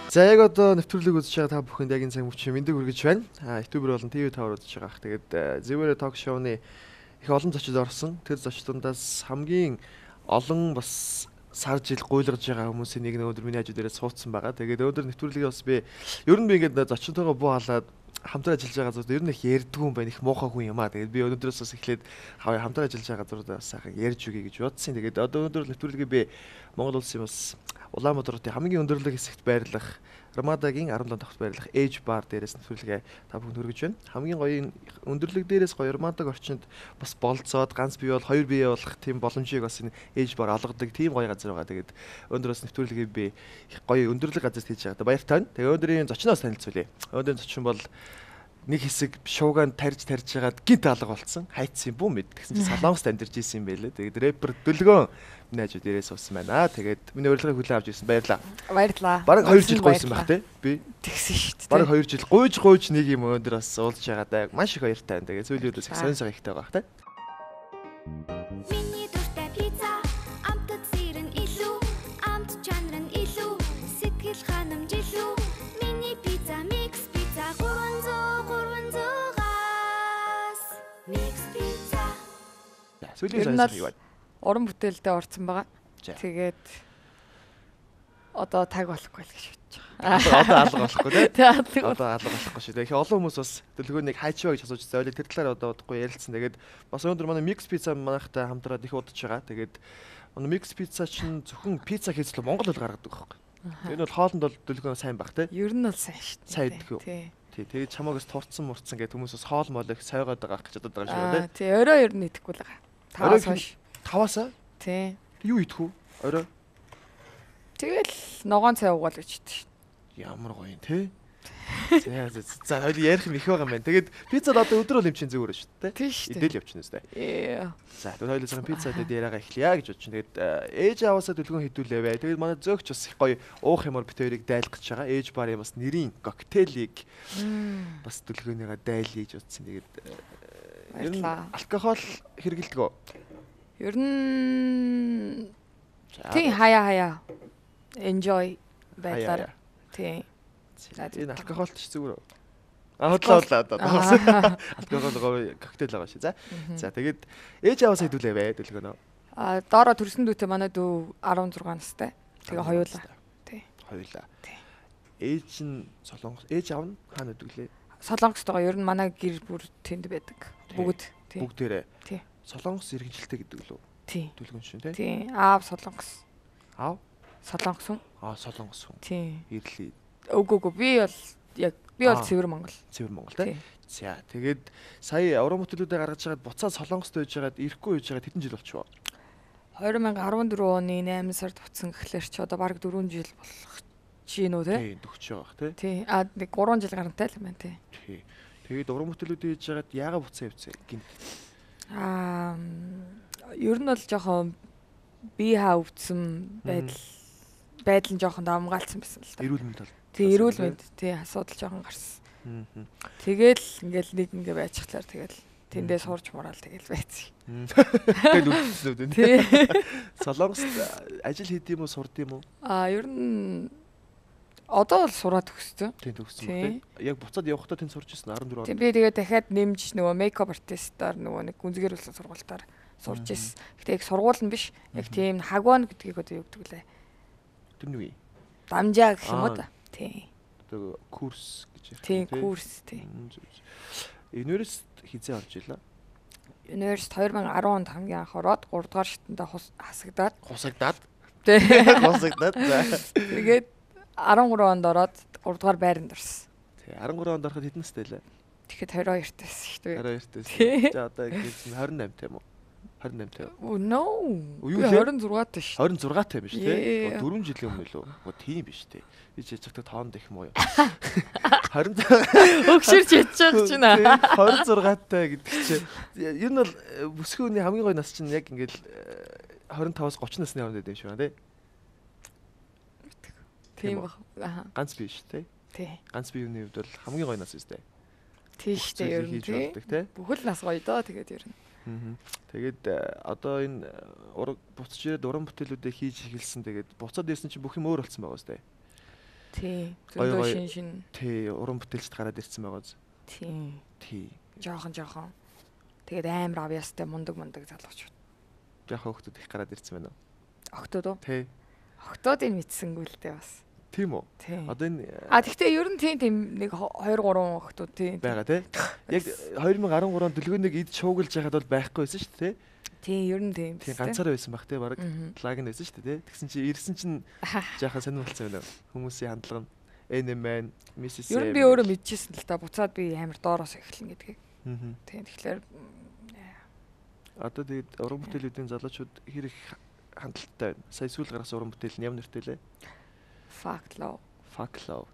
За яг одоо нэвтрүүлэг үзэж байгаа та бүхэнд яг энэ цаг мөчийн мэндийг хүргэж байна. YouTube-ээр болон TV5-аар үзэж байгаа. Тэгээд Zivere Talk Show-ны их олон зочид орсон. Тэр зочдондаас хамгийн олон бас сар жил гуйлгарж байгаа хүмүүсийн нэг өнөөдөр миний хажуу дээрээ суудсан байгаа. Тэгээд өнөөдөр нэвтрүүлгийг бас би ер нь би ингээд зочдтойгоо буу халаад хамтран ажиллаж байгаа зүйл ер нь их ярьдгүй юм байна. Их муухай хүн юм аа. Тэгээд би өнөөдрөөс бас эхлээд хамтран ажиллаж байгаа зурдаа бас сайхан ярьж өгье гэж бодсон. Тэгээд одоо өнөөдөр нэвтрүүлгийг би Монгол улсын бас Улаанбаатарын хамгийн өндөрлөг хэсэгт байрлах Рамадагийн 17 дахь байрлах Age Bar дээрээс нэвтрүүлгээ та бүхэнд хүргэж байна. Хамгийн гоё өндөрлөг дээрээс гоё Рамадаг орчинд бас болцоод ганц бие бол хоёр бие болох тийм боломжийг бас энэ Age Bar олгодог тийм гоё газар байгаа. Тэгээд өнөөдрөөс нэвтрүүлгээ би их гоё өндөрлөг газарт хийж байгаа. Баяр тань. Тэгээд өнөөдрийн зочноос танилцуулъя. Өнөөдрийн зочин бол нэг хэсэг шуугаанд тарж байгаад гинт алга болцсон. Хайцсан бүү мэд. Тэгсэн чинь Солонгост амьдарч исэн юм байлээ. Тэгээд рэпер Дөлгөөн миний хажууд дээрээс уусан байна. Тэгээд миний урилгыг хүлээн авч ирсэн. Баярлаа. Баярлаа. Бараг 2 жил гуйсан байх тий. Би тэгсэн шүү дээ. Бараг 2 жил гуйж нэг юм өндөр бас уулзж байгаа даа. Маш их баяртай байна. Тэгээд сүүлийн үеэс их сонь ихтэй байгаа тий. Миний дуртай пицца, амтд сэрэн илүү, амт чанар нь илүү, сэтгэл ханамж илүү. Миний пицца микс пицца 300-аас микс пицца. Сүүлийн сонь юу вэ? Уран бүтээлдээ орсон байгаа. Тэгээд одоо таг болохгүй л гэж бодож байгаа. Одоо алга болохгүй тий. Тэгээд Одоо алга болохгүй шүү. Тэгэхээр олон хүмүүс бас Дөлгөөнийг хайчваа гэж асууж байгаа. Тэр талаар одоо удахгүй ярилцсан. Тэгээд бас өнөөдөр манай микс пицца манайхтай хамтраад их удаж байгаа. Тэгээд манай микс пицца чинь зөвхөн пицца хийцлээ Монгол хэл гаргадаг байхгүй. Энэ бол хоолнд бол Дөлгөөн сайн баг тий. ер нь бол сайн шүү дээ. Сайн идэх үү? Тий. Тэгээд чамаагаас турцсан мурцсан гэдэг хүмүүс бас хоол моол их сойгоод байгаа гэж бодоод байгаа шүү тий. Тий, орой ер нь идэхгүй л байгаа. Таваас хойш. Таваасаа? Тий. Юу идэх үү? Орой. Тэгэл ногоон цай уугаал гэж идэв шүү. Ямар гоё юм те. За хоёул ярих юм их байгаа юм байна. Тэгээд пиццад одоо өдөр бол эмчийн зүгээр шүү дээ. Тий шүү дээ. Идэл явчихна үстэй. За хоёул цагаан пиццад яриагаа эхлэе гэж бодож байна. Тэгээд ээж аваасаа Дөлгөөн хэдүүлээ бай. Тэгээд манай зөөгч бас их гоё уух юмор бит хоёрыг дайлах гэж байгаа. Ээж барын бас нэрийн коктейлийг бас Дөлгөөнийгаа дайлъя гэж бодсон. Тэгээд ер нь алкогол хэрэгэлдэг үү? Ер нь тий хаяа enjoy байлаа. Тий. Энэ алкоголт ч зүгээр үү? Хотлоо одоо. Алкогол гоё коктейл байгаа шээ. За тэгээд ээж аваасаа хэдүүлээ бай Дөлгөөнөө. Доороо төрсөн дүүтэй манай дүү 16 настай. Тэгээ хоёулаа. Тий. Хоёулаа. Ээж нь Солонгос ээж аав нь хаана өдөглээ? Солонгост байгаа. Ер нь манай гэр бүл тэнд байдаг. Бүгд. Тий. Бүгдээрээ. Тий. Солонгос иргэншилтэй гэдэг лөө. Тий. Дөлгөөн шин тий. Тий. Аав Солонгос. Аав? Солонгос хүн. Солонгос хүн. Тий. Ирлээ. Үгүй би бол Цэвэр Монгол. Цэвэр Монгол тий. За тэгээд сая уран бүтээлүүдээ гаргаж байгаад буцаад Солонгост байж байгаад ирэхгүй байж байгаад хэдэн жил болчихвоо? 2014 оны 8 сард буцсан гэхлээр чи одоо бараг 4 жил болох чинь үү те? Тий, дөгч байгаа тий. Тий. Нэг 3 жил гарантай л юм байна тий. Тий. Тэгээд уран бүтээлүүдээ хийж байгаад яагаад буцаа явцээ гинт? Ер нь бол жоохон бие хаа өвдсөн байдал нь жоохон давмгаалцсан байсан л да. Эрүүл мэнд тал. Тий, эрүүл мэнд тий асуудал жоохон гарсан. Тэгэл ингээл нэг ингээ байчихлаар тэгэл тэндээ сурж мураал тэгэл байцсан. Тэгэл үлдсэн үү? Тий. Солонгост ажил хийдэм үү, сурдсан юм уу? Ер нь одоо бол сураад өгсөн. Тийм төгссөн үү? Яг буцаад явахдаа тэнд сурч ирсэн 14 он. Тийм би тэгээ дахиад нэмж нөгөө мейкап артистаар нөгөө нэг гүнзгийрүүлсэн сургуультаар сурч ирсэн. Гэтэ яг сургууль нь биш. Яг тийм хагван гэдгийг одоо юу гэдэг лээ. Тэр нь юу? Дамжаа гэх юм уу да. Тийм. Одоо курс гэж ярьдаг. Тийм курс тийм. Университет хизээ орж илаа. Университет 2010 онд хамгийн анх ороод 3 дугаар шатанда хасагдаад. Тийм. Хусагдаад. Тэгээд 13 онд ороод 3 дугаар байранд орсон. Тий 13 онд ороход хэдэн настай лээ? Тэгэхэд 22 тайсэн шүү дээ. 22 тайсэн. За одоо ингэж 28 тийм үү? 28 тийм. No. Юу 26 тайш. 26 тайм биш тий. 4 жилийн өмнө лөө. Тийм биш тий. Би ч яцагт тоонд их муу юу. 26 өгшөрч ядчих чинь аа. 26 тай гэдэг чинь ер нь бол бүсгүй хүний хамгийн гоё нас чинь яг ингээл 25-аас 30 насны хооронд байдаг юм шиг байна тий. Тийм баг. Ганц биш тий. Тий. Ганц биений хувьд бол хамгийн гоё нас үстэй. Тийш дээ ер нь тий. Бүхэл нас гоё доо тэгээд ер нь. Тэгээд одоо энэ буцаж ирээд уран бүтээлүүдээ хийж эхэлсэн. Тэгээд буцаад ирсэн чинь бүх юм өөр болсон байгаа үстэй. Тий. Гоё, Зөндөө гоё. шин. Тий, уран бүтээлчд гараад ирсэн байгаа зү. Тий. Тий. Жохон. Тэгээд амар авьяастай мундаг залуучууд. Яхаа хөхтөд их гараад ирсэн байна уу? Октод уу? Тий. Октодыг мэдсэнгүй л дээ бас. Тийм үү? Тий. Одоо энэ Тэгтээ ер нь тийм нэг 2 3 октод тий. байгаа тий. Яг 2013 он дэлгөөнийг эд шуугалж яхад бол байхгүй байсан шүү дээ. Тий, ер нь тийм. Тийм ганцаараа байсан баг тий баг. Лагн байсан шүү дээ тий. Тэгсэн чи ирсэн чин жаахан сонирхолтой байна. Хүмүүсийн хандлага нь NMN, Mrs. Ер нь би өөрөө мэдчихсэн л та буцаад би амар доороос эхэлнэ гэдгийг. Тийм тэгэхээр одоо тэгээд уран бүтээлүүдийн залуучууд хэрэг хандлттай байна. Сая сүүл гаргасан уран бүтээл нь ямар нэртэй лээ? Fuck love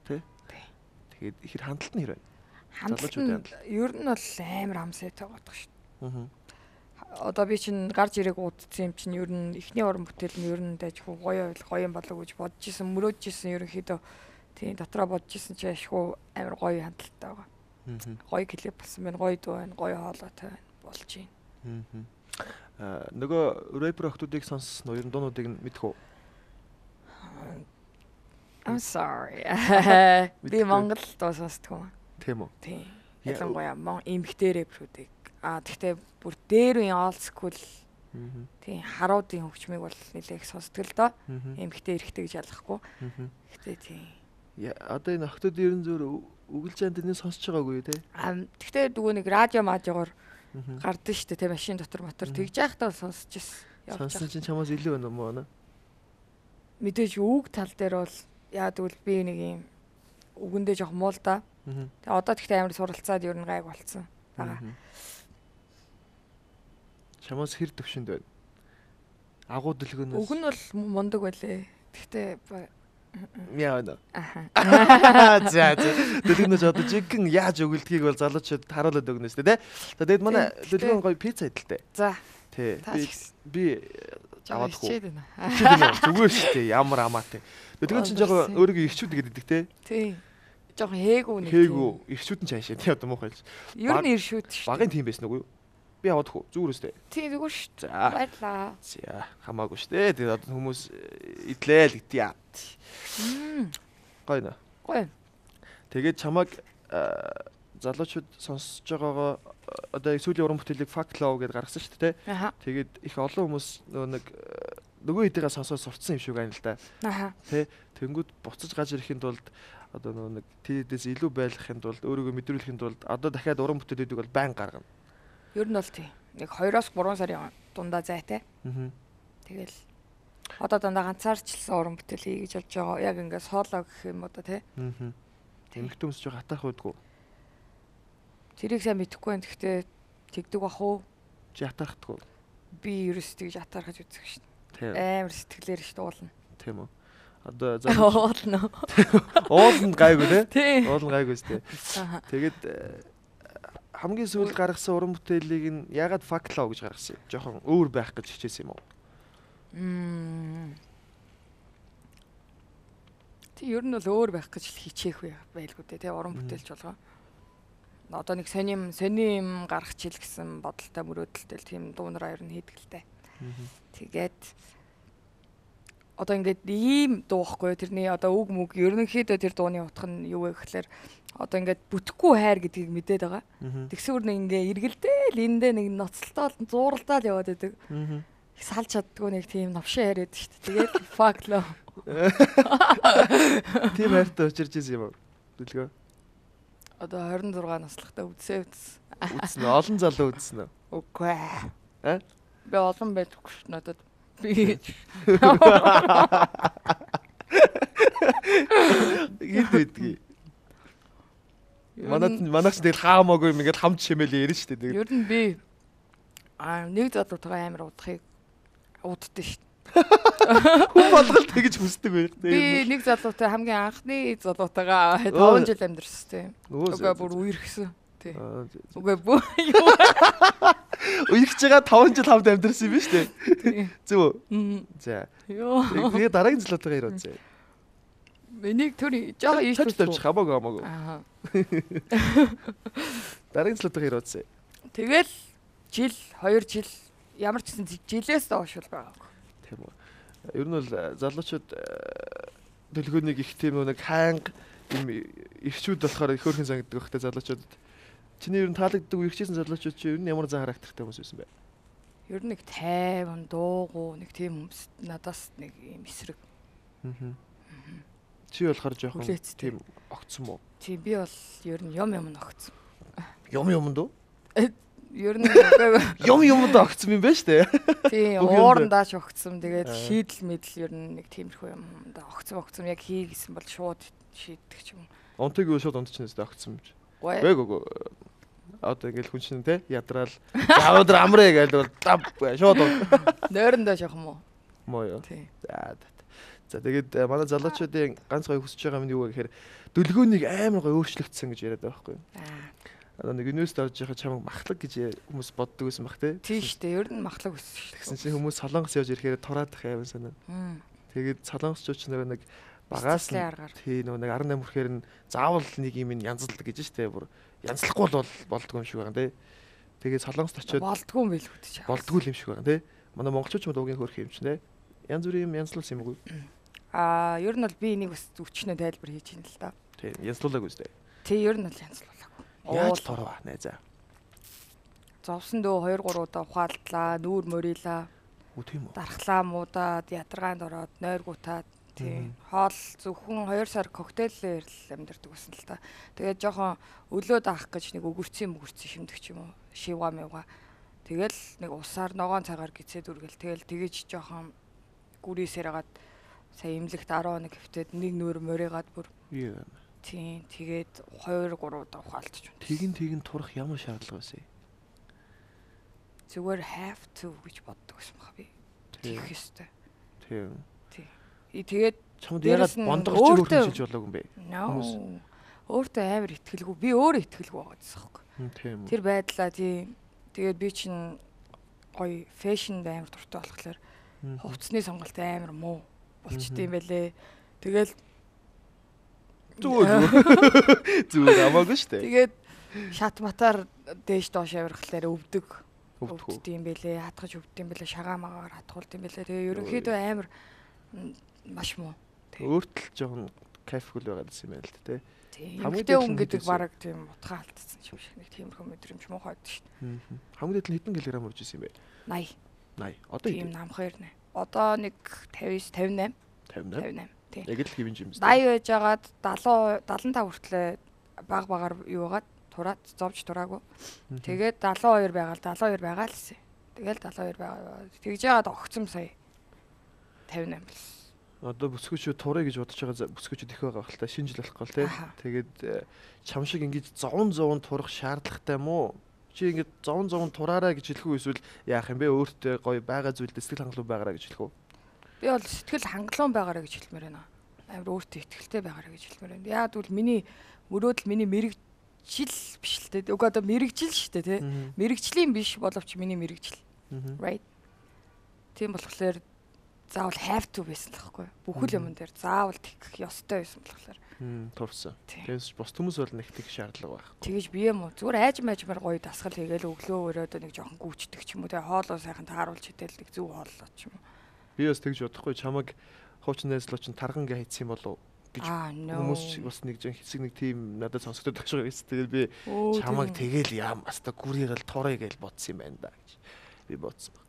тий. Тий. Тэгээд ихэр хандлт нь хэр байна? Хандлт ер нь бол амар амсайтай байдаг шүү дээ. Одоо би чинь гарч ирээг удсан юм чинь ер нь эхний уран бүтээл нь ер нь дайжгүй гоё юм болов гэж бодож исэн, мөрөөж исэн ерөнхийдөө тийм дотроо бодож исэн чи ашгүй амар гоё хандлттай байгаа. Гоё клип болсон байна, гоё дуу байна, гоё хоолойтой байна болж байна. Нөгөө рэпер охтуудыг сонссон уу? Ер нь дуунуудыг нь мэдэх үү? I'm sorry. Би Монгол дуу сонсдог юм. Тийм үү? Тийм. Ялангуяа эмгтэй рэперүүдийг. Тэгтээ бүр дээр үеийн old school тийм харуудын хөгжмийг бол нэлээх сонсдог л доо. Эмгтэй эрэхтэй гэж ялахгүй. Тэгтээ тийм. Одоо энэ охтууд ер нь зөв үгэлжээнд энэ сонсож байгаагүй тий. Тэгтээ дгөө нэг радио маажгаар гардаг шүү дээ тий машин дотор мотор тэгж яхтаа сонсож ирсэн. Сонссон чинь чамаас илүү байна уу? Мэдээж үг тал дээр бол яа тэгвэл би нэг юм үгэндээ жоох муу л да. Тэгээ одоо тэгтээ амар суралцаад ер нь гайг болцсон байгаа. Чамаас хэр төвшөнд байна? Агуу дэлгөөнөөс. Үг нь бол мундаг байлээ. Тэгтээ яа нэ. За. Дэлгөөнөөс одоо жигэн яаж өгөлдгийг бол залуучууд харуулад өгнө шүү дээ. Тэгээд манай дэлгөөн гоё пицца идэлтэй. За. Тий. Би аваад хөө. Зүгээр шүү дээ. Ямар амаатай. Дэлгөөн чинь жоо өөрийгөө ирчүүд гэдэг тий. Тий. Жохон хээгүү нэг. Хээгүү ирчүүд нь цаашаа тий одоо муухай л. Ер нь иршүүд шүү. Багын тийм байсан уу? Би аваад хөө. Зүгээр үстэй. Тий зүгээр шүү. Баярлаа. За хамаагүй шүү дээ. Тэгээд одоо хүмүүс идлээ л гэдээ. Гоё нэ. Гоё. Тэгээд чамаг залуучууд сонсож байгаагаа одоо сүүлийн уран бүтээлийг Fuck Love гэдээ гаргасан шүү дээ. Тэгээд их олон хүмүүс нөгөө хэдийгээ сонсоод сурцсан юм шиг байна л да. Тэ тэнгүүд буцаж гаж ирэхэд тулд одоо нөгөө нэг тийдээс илүү байлгахын тулд өөрийгөө мэдрүүлэхийн тулд одоо дахиад уран бүтээлүүдийг бол байн гаргана. Ер нь бол тийм. Нэг 2-3 сарын дундаа зайтай. Тэгэл одоо дандаа ганцаарчлсан уран бүтээл хийж болж байгаа. Яг ингээд сооло гэх юм уу да тий. Эмэгтэй хүмүүс жоо хатаах байдгүй. Тэрийг сайн мэдэхгүй байх. Гэхдээ тэгдэг бах уу? Чи хатахдаггүй. Би ерөөс тэгж хатаархаж үзэх шин. Тийм. Амар сэтгэлээр ш дуулна. Тийм үү. Одоо уулна. Уулна гайгүй тий. Уулна гайгүй сте. Тэгээд хамгийн сүүлд гаргасан уран бүтээлийг нь ягаад Fuck Love гэж гаргасан юм? Жохон өөр байх гэж хичээсэн юм уу? Тэг ер нь бол өөр байх гэж хичээх байлгүй дээ тий уран бүтээлч болгоо. Одоо нэг соним гаргах чил гэсэн бодолтой мөрөөдөлтэй тийм дуунараа ер нь хийдэг л дээ. Тэгээд одоо ингээд ийм дуухгүй тэрний одоо үг мүг ерөнхийдөө тэр дууны утга нь юу вэ гэхэлэр одоо ингээд бүтэхгүй хайр гэдгийг мэдээд байгаа. Тэгсүүр нэг ингээ эргэлдээл эндээ нэг ноцтолтой болон зууралдаад яваад байдаг. Их салж чаддгүй нэг тийм новшин хайр байдаг шүү дээ. Тэгээд Fuck Love. Тийм хайртай учирч ирсэн юм уу? Дүлгөө. Одоо 26 наслахтай үдсэн. Үдсэн олон залуу үдсэн үү? Үгүй. Би олон байдаггүй ш надад. Би хэд байдгийг. Манайч тэгэл хаамаагүй юм ингээд хамт шимэл ярина шүү дээ. Ер нь би нэг залуутайгаа амар удахыг уддсан шүү. Хүн болгол тэгж хүсдэг байх. Би нэг залуутай хамгийн анхны залуутайгаа 5 жил амьдэрсэн тийм. Угаа бүр үерхсэн. Тий. Угаа бүр үерхэж байгаа 5 жил хамт амьдэрсэн юм биш үү? Зүг. За. Тэгээ дараагийн залуутайгаа ирээд зэ. Энийг төр жоо ийш тавьчих хамаагүй. Дараагийн залуутайгаа ирээд зэ. Тэгэл жил 2 жил ямар ч гэсэн жилээс доош бол байгаа. Тийм үү. Ер нь бол залуучууд Дэлгөөнийг их тийм нэг хаанг юм ирчүүд болохоор их хөөрхөн санагддаг ихтэй залуучуудад. Чиний ер нь таалагддаг ирчээсэн залуучууд чи ер нь ямар зан характертай хүмүүс байсан бэ? Ер нь нэг тайван, дуугүй, нэг тийм хүмүүс надаас нэг юм эсрэг. Чи болохоор жоохон Хүлээцтэй. тийм огцсон уу? Тийм би бол ер нь юм ногцсон. Юм дөө? Ер нь Юмд огцсон юм байна штэ. тийм Бүх юмд. уурандаач огцсон. Тэгээд шийдэл мэдл ер нь нэг тиймэрхүү юм да огцсон яг хий гэсэн бол шууд шийддэг ч юм. Онтыг юу шууд онтч нэстэ огцсон юм чи. Ой. Гүй. Одоо ингээл хүн чинь те ядраал завдар амраа гээл бол дав шууд Нойрондоо жоох юм уу? моо ёо. Тийм. За тэгээд манай залуучуудын ганц гоё хүсэж байгаа юм юу вэ гэхээр дүлгөөнийг амар гоё өөрчлөгдсөн гэж яриад байгаа байхгүй юу? Одоо нэг юнест орж байгаа чамайг махлаг гэж хүмүүс боддог байсан бах те. Тийм шүү дээ. Ер нь махлаг өссөн шүү Тэгсэн чинь хүмүүс солонгос явж ирэхээр тураадах юм санаа. Тэгээд солонгосчууд ч нэг багаас нь аргаар. тий нэг 18 хүрэхээр нь заавал нэг юм янзалдаг гэж штэ бүр янзлахгүй бол болдгоо юм шиг байна те. Тэгээд солонгост очиод Болдгүй юм билгүүд чи. болдгүй юм шиг байна те. Манай монголчууд ч угийн хөрх юм чинь те. Янз бүрийн юм янзлуулсан юм уу? Ер нь бол би энийг бас өчнөө тайлбар хийж байна л да. Тий янзлуулаагүй штэ. Тий ер нь бол янзлуулаагүй. Яаж тороо найзаа. Зовсон дөө 2 3 удаа ухаалдлаа, нүүр мөрөөлаа, Үгүй тийм үү? дархлаа муудаад, ядаргаанд ороод, нойргуутаад тий. Хоол зөвхөн 2 сар коктейлээр л амьдэрдэг байсан л та. Тэгээд жоохон өлөө даах гэж нэг өгөрцөн шимдэг ч юм уу. Шивга мэвга. Тэгэл нэг усаар ногоон цагаар гисээд үргэл тэгэл тэгэж жоохон гүрээсээр хагаад сая имлэгт 11 хэвтээд нэг нүүр мөрийгаад бүр Юу юм. тий. Тэгээд 2 3 удаа ухаалтч. Тэгин турах ямар шаардлага байсан юм? Зүгээр have to гэж боддог байсан баха би. Тэгэх ёстой. Тийм. Тэгээд Чамд дээрэс ягаад нь бондгорч өөртөө- өөрчилж болоогүй юм бэ? Хүмүүс. Өөртөө амар итгэлгүй. Би өөрөө итгэлгүй байгаа гэсэн юм. Тийм. Тэр байдлаа тийм. Тэгээд би чинь гоё фэшн амар дуртай болохоор хувцсны сонголт амар муу болчтой юм байлээ. Тэгэл Зүгээр амаагүй штэ. тэгээд шат матаар дээш доош явархлаар өвдөг. Өвдөх үү? Өвддөм байлээ. Хатгаж өвддөм байлээ. Шагаамаагаар хатгуулдсан байлээ. Тэгээ ерөнхийдөө амар маш муу. Өөртөл жоохон кайфгүй байгаад байсан юм байна л тэ. Тийм. Хамгийн Эмэгтэй дээд хүн нь гэдэг хэдээс вэ? бараг тийм утгаа алдсан юм шиг нэг тиймэрхүү мэдрэмж муухай байдаг шүү дээ. Хамгийн дэд нь хэдэн килограмм урж исэн юм бэ? 80. 80. Одоо Тийм хэдэн? намхаар нэ. Одоо нэг 59 58 58. 58. Тийм. Яг л хэвэн юм 80 байжгаад 70 75 хүртлээ баг юугаад тураад зовж тураагүй. Тэгээд 72 байгаа л 72 байгаа л гэсэн. Тэгэл 72 байгаа. Тэгж яагаад огцом сая 58 болсон. Одоо бүсгүүчүүд турыг гэж бодож байгаа бүсгүүчүүд их байгаа хэл та шинэ жил болох гол тэ. Тэгээд чам шиг ингэж зовн турах шаардлагатай мó? Чи ингэж зовн тураараа гэж хэлэх үү эсвэл яах юм бэ? Өөртөө гоё байгаа зүйлд сэтгэл хангалуун байгаараа гэж хэлэх үү? Би бол сэтгэл хангалуун байгаараа гэж хэлмээр байна. Амар өөртөө ихтэй байгаараа гэж хэлмээр байна. Яг бол миний мөрөөдөл миний мэрэгжил биш л дээ. Уг одоо мэрэгжил шүү дээ тий. Мэрэгжлийн биш боловч миний мэрэгжил. Right. Тийм болохоор заавал have to байсан л байхгүй. Бүхэл юмн дээр заавал тэгэх ёстой байсан болохоор. Турсан. Тэгээс бос хүмүүс бол нэг тэг шаардлага байхгүй. Тэгэж бие мó зүгээр айжмаар гоё дасгал хийгээл өглөө өрөөдөө нэг жоохон гүйчдэг ч юм уу тий. Хоолоо сайхан тааруулж идэл нэг зүг хооллоо ч юм уу. Би бас тэгж бодохгүй чамаг хуучин найзлууч нь тархан гээ хийцсэн болов гэж хүмүүс бас нэг жин хэсэг нэг тийм надад сонсогдоод байгаа шүү. Тэгээд би чамаг тэгэл яам аста гүрийгэл торой гэж бодсон юм байна да гэж би бодсон баг.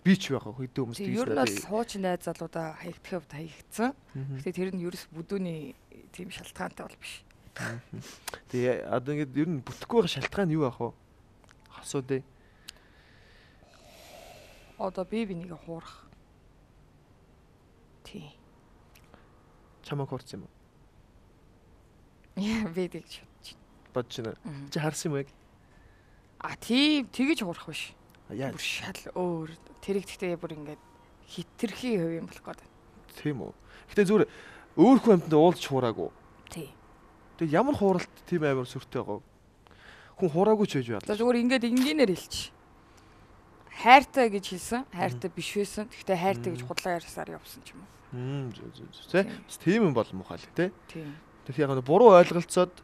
Би ч байгаа хөдөө хүмүүс тийм ер нь бол хуучин найз залуудаа хаягдахыг хаягдсан. Гэтэ тэр нь ерөөс бүдүүний тийм шалтгаантай бол биш. Тэгээ одоо ингээд ер нь бүтэхгүй байгаа шалтгаан юу ах вэ? Асуу дээ. Одоо би бинийг хуурах. Тий. Чамаг хуурсан юм уу? Яа би тэгж Бодож байна. Чи харсан юм яг? Тийм тэгэж хуурах биш. Яа. Бүр шал өөр. Тэрийг гэхдээ бүр ингээд хитрхи хөв юм болох гээд. Тийм үү. Гэтэ зүгээр өөр хүн амьтанд уулж хуураагүй. Тий. Тэгээ ямар хууралт тийм амар сүртэй байгаа. Хүн хуураагүй ч байж За байна. зүгээр ингээд энгийнээр хэлчих. Хайртай гэж хэлсэн. Хайртай биш байсан. Гэхдээ хайртай гэж худлаа ярьсаар явсан ч юм уу. Тэ. Бас тийм юм бол мухаа л тэ. Тийм. Тэгэхээр яг нь буруу ойлголцоод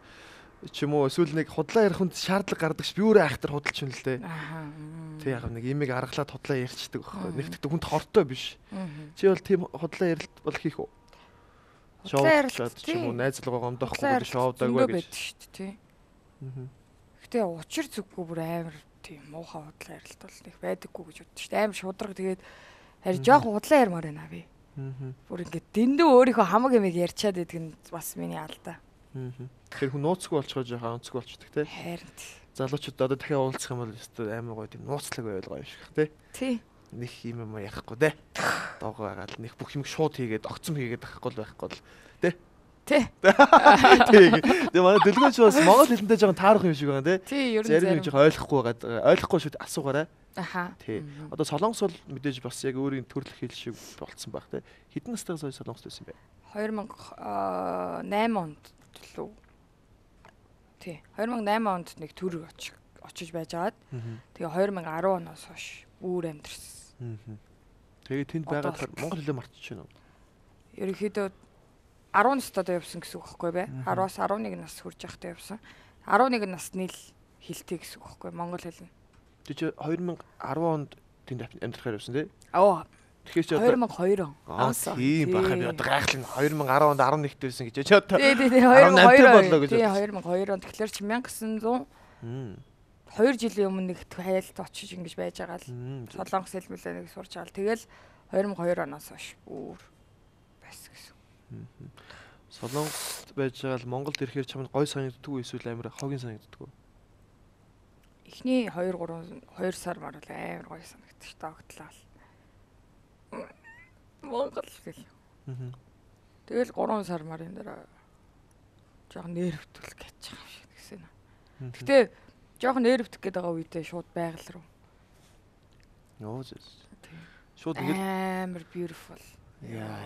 ч юм уу эсвэл нэг худлаа ярих хүнд шаардлага гардаг ш би өөрөө айхтар худалч юм л тэ. Ахаа. Тэг яг нэг имийг аргалаад худлаа ярьчдаг байхгүй. Нэгтгэдэг хүнд хортой биш. Чи бол тийм худлаа ярилт бол хийх үү? шоуд ч юм уу найзлуугаа гомдохгүй шоудаагүй гэж. байдаг шүү дээ, тий. Гэтэ учир зүггүй бүр амар тийм муухай худлаа ярилт бол нэг байдаггүй гэж боддог шүү дээ. Амар шудраг тэгээд харин жоох худлаа ярмаар байна би. Бүр ингээд дэндүү өөрийнхөө хамаг юмыг ярьчаад байдаг нь бас миний алдаа. Тэгэхээр хүн нууцгүй болчихоо жоохон онцгүй болчихдаг тий. Харин Залуучууд одоо дахиад уулзах юм бол өстой амар гоё тийм нууцлаг байлгаа юм шиг тий. тий. Нэг юм юм яахгүй тий. Доогоо агаад нэг бүх юм шууд хийгээд огцом хийгээд байхгүй л тий. Тий. Тэгээ манай дэлгүүрч бас монгол хэлэндээ жоохон таарах юм шиг байна тий. Тий, ер нь зарим нэг жоохон ойлгохгүй байгаа. Ойлгохгүй шүү асуугаарай. Аха. Тий. Одоо солонгос бол мэдээж бас яг өөрийн төрөлх хэл шиг болцсон байх тий. Хэдэн настайгаас хойш солонгост байсан бэ? 2008 онд төлөв. Тий. 2008 онд нэг төр очиж байжгаад. Тэгээ 2010 оноос хойш бүр амьдэрсэн. Тэгээ тэнд байгаад монгол хэлээ мартчих шээ. Ерөнхийдөө 10 настайдаа явсан гэсэн үг байхгүй бэ? 10-аас 11 нас хүрч явахдаа явсан. 11 насны л хэлтэй гэсэн үг байхгүй монгол хэл нь. Тэг чи 2010 онд тэнд амьдрахаар явсан тий? Аа. Тэгэхээр чи 2002 он. Тийм бахаа би одоо гайхлаа 2010 онд 11-т байсан гэж чи одоо. Тий 2002 тий 2002 он тэгэхээр чи 1900 2 жилийн өмнө нэг хайлт очиж ингэж байж байгаа л солонгос хэл мэлээ нэг сурч байгаа л тэгэл 2002 оноос хойш бүр байсан гэсэн. Солонгост байж байгаа л Монголд ирэхээр чамд гой санагддаггүй эсвэл амар хогийн санагддаггүй? Эхний 2 сар марвал амар гоё санагдчих догтлаа. Монгол хэл. Тэгэл 3 сар марын дараа жоохон нервтүүлэх гэж байгаа юм шиг гэсэн. Гэтэ жоохон нервтэх гээд байгаа үедээ шууд байгаль руу. Йоо зэс. Шууд ингэ амар beautiful. Яа.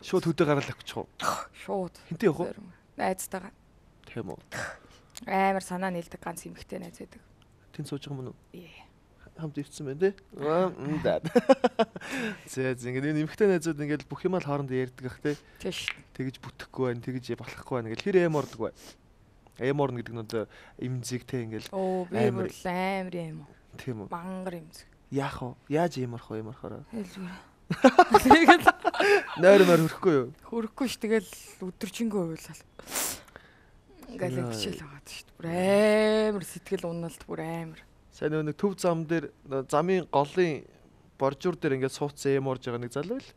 Шууд хөдөө гараад авчих уу? Шууд. Хинтээ явах уу? Найзтайгаа. Тийм үү. Амар санаа нийлдэг ганц эмэгтэй найз байдаг. Тэн сууж байгаа мөн үү? Ээ. Хамт ирсэн байна тий. Даа. Зээ ингэ нэмхтэй найзууд ингээл бүх юм л хоорондоо ярьдаг ах тий. Тийш. Тэгэж бүтэхгүй байна, тэгэж болохгүй байна гэл хэр эмордог бай. Эморн гэдэг нь одоо имзэг тий ингээл. Оо би бүр амар юм уу? Тийм үү. Мангар имзэг. Яах вэ? Яаж эморхороо? Тэгэл нойрмор хөрөхгүй юу? хөрөхгүй ш тэгэл өдөржингөө уйлал. Ингээл хичээл байгаа шүү дээ. Бүр амар сэтгэл уналт бүр амар. Сайн нэг төв зам дээр замын голын боржуур дээр ингээд сууцсан эморж байгаа нэг залуу л.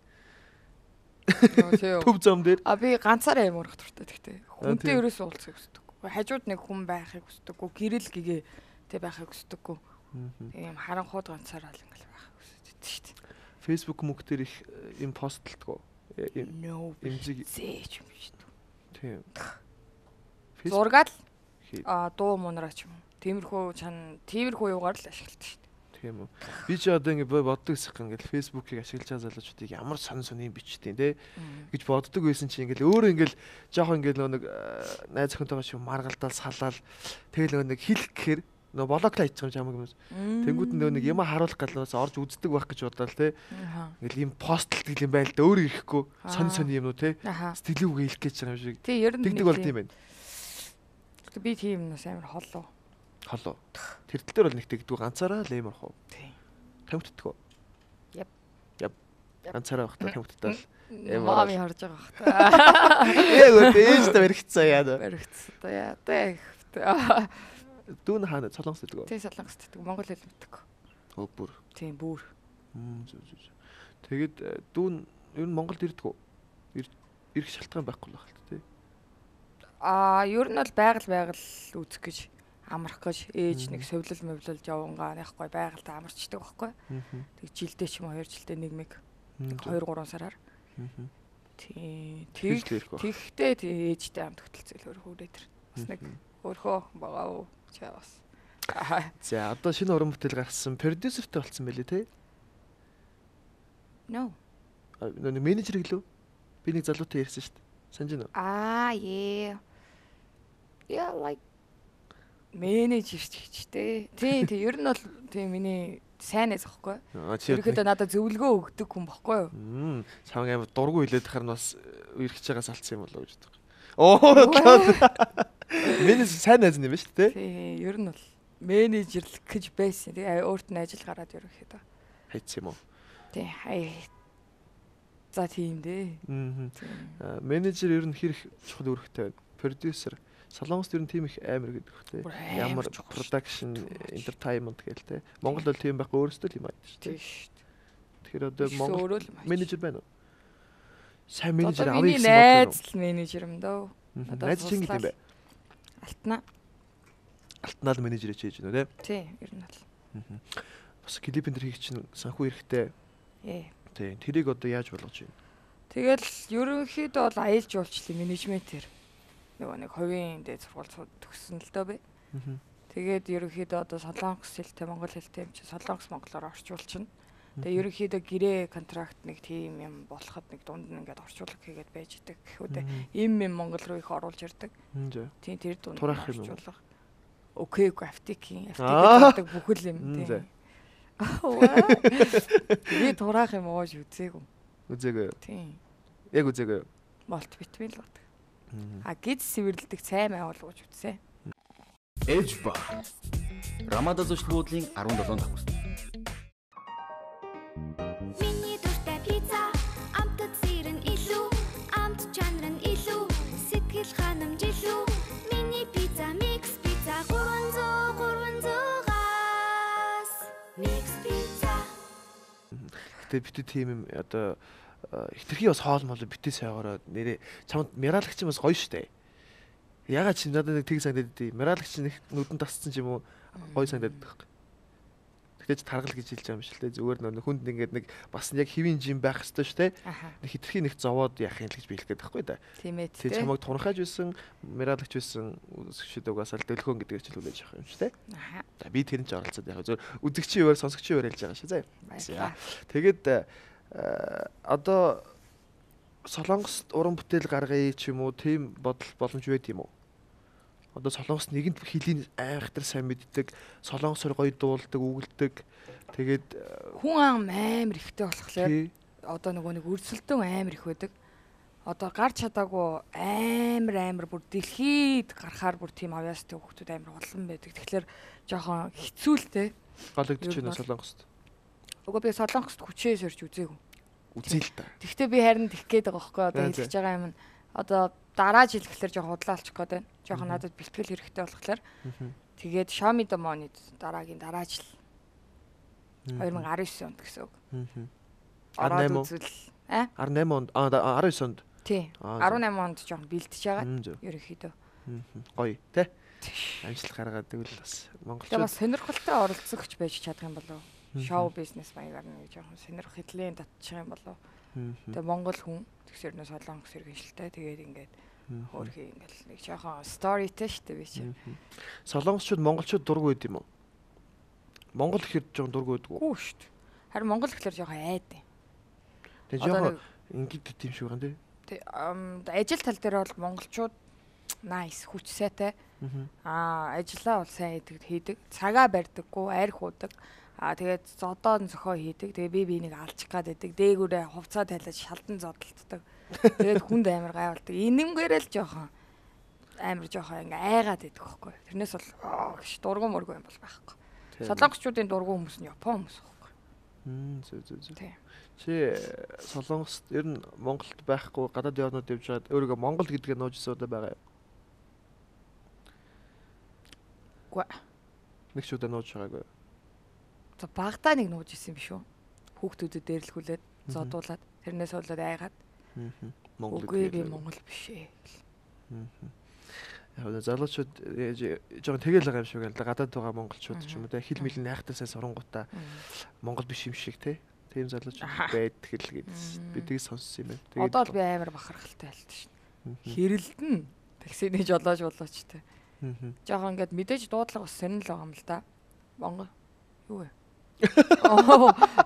Төв зам дээр. А би ганцаараа эморох дуртай гэхдээ. Хүнтэй ерөөсөө уулзах хүсдэггүй. Хажууд нэг хүн байхыг хүсдэггүй. Гэрэл гэгээ тэ байхыг хүсдэггүй. Тийм харанхууд ганцаараа л ингээл байхыг хүсдэг шүү дээ. Facebook мөнх дээр их юм постлдгоо. Имзэг зээч юм шүү дээ. Тийм. Зургаал дуу мунараа ч юм уу. Тиймэрхүү юугаар л ашигладаг шүү дээ. Тийм үү. Би ч одоо ингэ боддог хэсэг ингээл Facebook-ыг ашиглаж байгаа залуучуудыг ямар сонин бичдэг те гэж боддог байсан чи ингээл өөрөө ингээл жоохон ингээл нэг найз охинтойгоо шиг маргалдаал салаал тэгэл нэг хэл гэхээр нөө блоклаа хийчих юм хамаг юм. Тэнгүүд нэг юм харуулах галнаас орж үздэг байх гэж бодлоо те. Ингээл юм постлдаг юм байл да өөрөө ирэхгүй сонин юмнуу те. Сэтгэлүүгээ хэлэх гэж байгаа юм шиг. Тий ер нь тэгдэг болд юм байна. Би тийм юмнаас амар холоо. Холоо. Тэр тал дээр бол нэг тэгдүү ганцаараа л эморх уу? Тий. Тамхитдаг уу? Яп. Ганцаараа байх та тамхитдаг. Мами харж байгаа бах та. Яг ээж та баригдсан яа. Баригдсан та яа. Тэ. Дүүн хаана солонгос гэдэг үү? Тий солонгос гэдэг. Монгол хэл мэддэг. Оо бүр. Тийм бүр. Тэгээд дүүн ер нь Монголд ирдэг үү? Ирэх шалтгаан байхгүй л байна тий. Ер нь бол байгаль үүсэх гэж амрах гэж ээж нэг совлол мөвлөлж явангаа яахгүй байгальтай амарчдаг байхгүй. Тэг жилдээ ч юм уу 2 жилдээ нэг мэг 2-3 сараар. Тэгтээ ээжтэй хамт хөтөлцөөл өөрөө тэр. Бас нэг өөрөө байгаа уу чаас. За одоо шинэ уран бүтээл гаргасан продюсертэй болсон байлээ те. No. Менежер гэлөө. Би нэг залуутай ярьсан шүү дээ. Санаж байна уу? Yeah like менежер ч дээ. Тий ер нь бол тий миний сайн найз ахгүй. Ерөөхдөө надад зөвлөгөө өгдөг хүн баггүй юу? Савг амар дургу хилээд хахаар бас ирэх чагаас алдсан юм болоо гэж байна. Менежер сайн найз юм ба шүү дээ. Тий ер нь бол менежерлэх гэж байсан. Тэгээ өөрт нь ажил гараад ерөөхдөө. Хайц юм уу? Тий За тийм дээ. Менежер ер нь хэрэг чухал үүрэгтэй байна. Продюсер Солонгост ер нь тийм их амар гэдэг хөтэй. Ямар production entertainment гээл те. Монгол бол тийм байхгүй өөрөөсөө тийм байдаг шүү дээ. Тэгэхээр одоо Монгол менежер байна уу? Сайн менежер авъя гэсэн бодлоо. Найз менежер юм дөө. Найз чинь гэдэг юм бэ? Алтнаад менежер хийж байна үү те? Тий, ер нь бол. Бас клипэн дээр хийх чинь санхүү эрэхтэй. Тий, тэрийг одоо яаж болгож байна? Тэгэл ерөнхийдөө бол аялал жуулчлалын менежментээр нөгөө нэг хувийн дээд сургууль төгссөн л дөө би. Тэгээд ерөнхийдөө одоо солонгос хэлтэй монгол хэлтэй юм чи солонгос монголоор орчуулчихна. Тэгээ ерөнхийдөө гэрээ контракт нэг тийм юм болоход нэг дунд нь ингээд орчуулга хийгээд байж идэг гэхүүдээ им монгол руу их оруулж ирдэг. Тийм тэр дунд орчуулга. Окей, автикийн гэдэг бүхэл юм тийм. Би тураах юм ууж үзээгүй. Үзээгүй. Тийм. Яг үзээгүй. Молт витамин л гот. Гиз сэвэрлдэг цай байгуулгаж үзсэн. Эжба. Рамада зочлуулын 17 давхар. Миний дуртай пицца, амтд сэр нь илүү, амт чанар нь илүү, сэтгэл ханамж илүү. Миний пицца микс пицца 300-300-аас. Микс пицца. Гэтэ битүү тийм юм одоо хитрхи бас хоол мол битээ сайгаараа нэрээ чамд миралагч юм бас гоё штэ. Ягаад чи надад нэг тийг санагдаад дээ. Миралагч нэг нүдэн тасцсан ч юм уу гоё санагдаад байхгүй. Тэгтээ ч таргал гэж хэлж байгаа юм шиг л дээ. Зүгээр нэг хүнд ингээд нэг бас яг хэвийн жим байх хэвээр штэ. Нэг хитрхи нэг зовоод яах юм л гэж биелэх гээд байхгүй да. Тийм ээ. Тэг чамайг тунхааж байсан, миралагч байсан үсгчд угаасаа л дөлхөн гэдгээр ч л үлээж авах юм штэ. За би тэр нь ч оролцоод яг зөв үзэгчийн өөр сонсогчийн өөр хэлж байгаа шээ. За. Тэгээд одоо Солонгост уран бүтээл гаргая ч юм уу тийм бодол боломж байд юм уу? Одоо Солонгост нэгэнт хэлийг айхтар сайн мэддэг, солонгосоор гоё дуулдаг, үгэлдэг. Тэгээд хүн ам амар ихтэй болохоор одоо нөгөө нэг өрсөлдөөн амар их байдаг. Одоо гарч чадаагүй амар бүр дэлхийд гарахаар бүр тийм авьяастай хүмүүс амар олон байдаг. Тэгэхээр жоохон хэцүү л те. Галагдчих нь Солонгост. Уга би Солонгост хүчээс өрж үзээгүй. Үзээ л та. Тэгвэл би харин тэгэх гээд байгаа байхгүй одоо хэлж байгаа юм нь одоо дараа жил гэхэлэр жоохон удлаалчих гээд байна. Жоохон надад бэлтгэл хэрэгтэй болохоор. Тэгээд Xiaomi Domon-ид дараа жил 2019 онд гэсэн үг. Ороод үзвэл 18 онд 19 онд. Тий. 18 онд жоохон бэлтэж байгаа. Ерөнхийдөө. Гоё тий. Амжилт гаргадаг л бас монголчууд. Тэгээд бас сонирхолтой оролцогч байж чадах юм болов уу? Шоу бизнес маягаар нэг жоохон сонирх хэллийн татчих юм болов. Тэгээ монгол хүн тэгсэрнээ солонгос иргэншилтэй тэгээд ингээд өөрхий ингээд нэг жоохон сторитэй штэ би чи. Солонгосчууд монголчууд дург байд юм уу? Монгол ихээр жоохон дург байдгүй. Үгүй штэ. Харин монгол гэхэлэр жоохон айд. Тэгээ жоохон ингээд тийм шиг байна тий. Ажил тал дээр бол монголчууд nice хүч сайтай. Ажлаа бол сайн хийдэг. Цагаа барьдаггүй, арх уудаг. Тэгээд зодоод зохио хийдэг. Тэгээ би бинийг алчих гад байдаг. Дээгүүрээ хувцас тайлаж шалдан зодтолддог. Тэгээд хүнд амар гайвалдаг. Инэмгээрээ л жоохон ингээ айгаад идэх байхгүй. Тэрнээс бол гэж дургуун мөргөө юм бол байхгүй. Солонгосчуудын дургуун хүмүүс нь Япон хүмүүс байхгүй. Зүг. Чи Солонгост ер нь Монголд байхгүй гадаад явнууд явж байгаад өөрийгөө Монгол гэдгээ нуужсан удаа байгаа юу? Үгүй. Нэг ч удаа нууж байгаагүй. За багтаа нэг нууж исэн юм биш үү? Хүүхдүүдэд дээрлэхүүлээд зодуулаад тэрнээс болоод айгаад. Монгол үгүй би Монгол биш ээ. Яг залуучууд жоохон тэгэл байгаа юм шиг л гадаад байгаа монголчууд ч юм уу те хэл мэл найхтар сайн сурангуудаа Монгол биш юм шиг те тийм залуучууд байдаг л гэж бидгийг сонссон юм байна. Одоо л би амар бахархалтай байлт шин. Хэрэлдэн таксины жолоож болооч те. Жоохон ингээд мэдээж дуудлага бас сонирхол байгаа юм л да. Монгол юу вэ?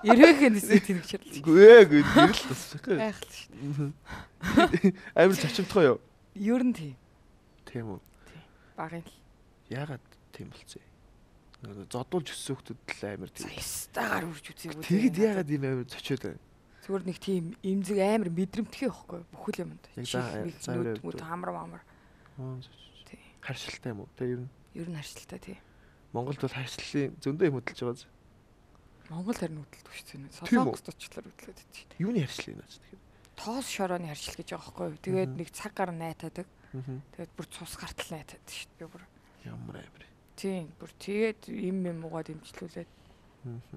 Ирэх нэсээ тэр хүчрэл. Үгүй гэрэл тасчихгүй. Айхал шин. Амар зочимдох юу? Ер нь тийм. Тийм үү? Багын л. Яагаад тийм болцсон юм? Зодуулж өссөн хүмүүс л амар тийм. Стагаар үрж үзээгүй. Тэгэд яагаад ийм амар зочиод байна? Зүгээр нэг тийм имзэг амар мэдрэмтгий байхгүй бүхэл юмд. Яг хамар. Харшилтай юм уу? Тэ ер нь харшилтай тий. Монголд бол харшлын зөндөө юм хөдөлж байгаа. Монгол харин хөдөлдөг шүү дээ. Солонгост очлоор хөдөлгөөд байдаг шүү дээ. Юуны харшлын наач тэгэхээр. тоос шорооны харьцал гэж байгаа байхгүй юу. Тэгээд нэг цаг гар найтаадаг. Тэгээд бүр цус гартал найтаадаг шүү дээ. Би бүр ямар амир. Тийм бүр тэгээд юм угаа дэмжлүүлээд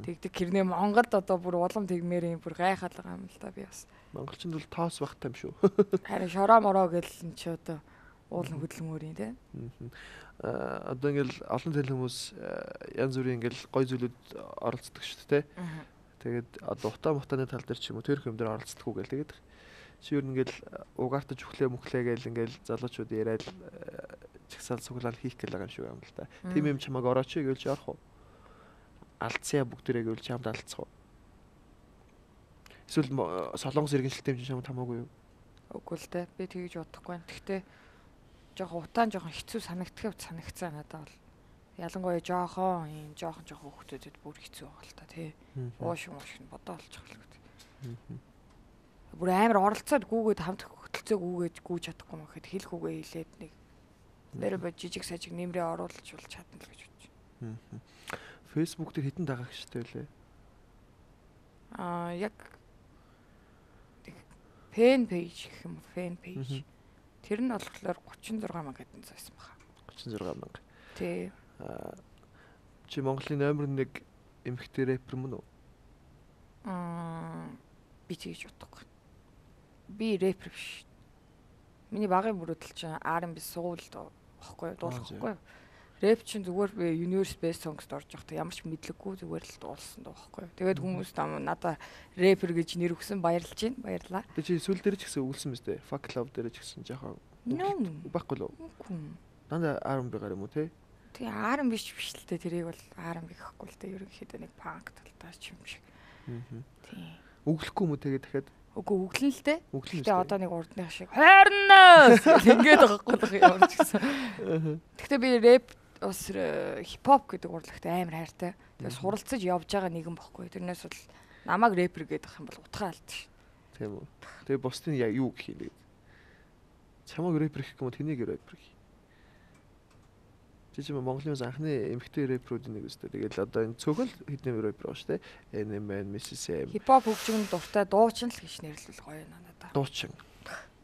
тэгдэг хэрнээ Монголд одоо бүр улам тэгмээр юм бүр гайхаад байгаа юм л да би бас. Монголчууд бол тоос багтай юм шүү. Харин шороо мороо гэлэн чи одоо уулын хөдөлмөрийн тий. Одоо ингээл олон төрлийн хүмүүс янз бүрийн ингээл гой зүйлүүд оролцдог шүү дээ. Тэгээд одоо утааны тал дээр ч юм уу тэр юм дээр оролцдоггүй гэл тэгээд чи юу ингээл угаартаж өглөө гээл ингээл залуучууд яриад чагсаал суглал хийх гээл байгаа юм шиг юм л та. Тим юм чамаг орооч гэлж орох уу? Алдсаа бүгдээрээ гэлж хамт алдцах уу? Эсвэл солонгос иргэншилтэй юм чинь чамд хамаагүй юу? Үгүй л дээ. Би тэгж бодохгүй байна. Гэхдээ жоохон утаан жоохон хэцүү санагцсан надад бол. Ялангуяа жоохон хүүхдүүдэд бүр хэцүү байгаа л та тий. Ууш бодоо олж байгаа л гэдэг. Бүр амар оролцоод гүүгээд хамт хөтөлцөө гүүгээд гүүж чадахгүй юм гэхэд хэлэх үгээ хэлээд нэг нэрээ жижиг сажиг нэмрээ оруулж бол чадна л гэж бодож байна. Facebook дээр хэдэн дагагчтай вэ? Яг fan page гэх юм уу, fan page. Тэр нь болохоор 36 мянга гэдэн зайсан баха. 36 мянга. Тий. Чи Монголын номер 1 эмэгтэй рэпер мөн үү? Би тэгж бодохгүй. Би рэпер биш. Миний багын мөрөдөл чинь R&B суулд واخгүй дуулахгүй. Рэп чинь зүгээр би Universe Best Songs-д орж явахдаа ямар ч мэдлэггүй зүгээр л дуулсан даа واخгүй. Тэгээд хүмүүс надаа рэпер гэж нэр өгсөн баярлж байна. Баярлаа. Тэг чи сүүл дээр ч гэсэн өгүүлсэн мэт. Fuck Love дээр ч гэсэн жоохон байхгүй л уу? Дандаа R&B гар юм уу те? Тэгээ R&B биш л те тэрийг бол R&B гэхгүй л те ерөнхийдөө нэг punk талтай ч юм шиг. Тийм. Өглөхгүй юм уу тэгээ дахиад? Үгүй өглөн л те. Гэтэ одоо нэг урдных шиг хайрнаас ингэж байхгүй ямар ч гэсэн. Гэтэ би рэп бас хипхоп гэдэг урлагтай амар хайртай. Тэгээ суралцаж явж байгаа нэгэн бохгүй. Тэрнээс бол намайг рэпер гэдэг юм бол утгаа алдчих ш. Тийм үү. Тэгээ бусдын юу гэх юм бэ? Чамаг рэпер гэх юм уу тэнийг рэпер гэх. Чи Монголын анхны эмэгтэй рэперүүдийн нэг үстэй. Тэгэл одоо энэ цөөхөл хэдэн рэпер байгаа шүү дээ. NMN, Mrs. M. Хипхоп хөгжим дуртай дуучин л гэж нэрлэл гоё надад. Дуучин.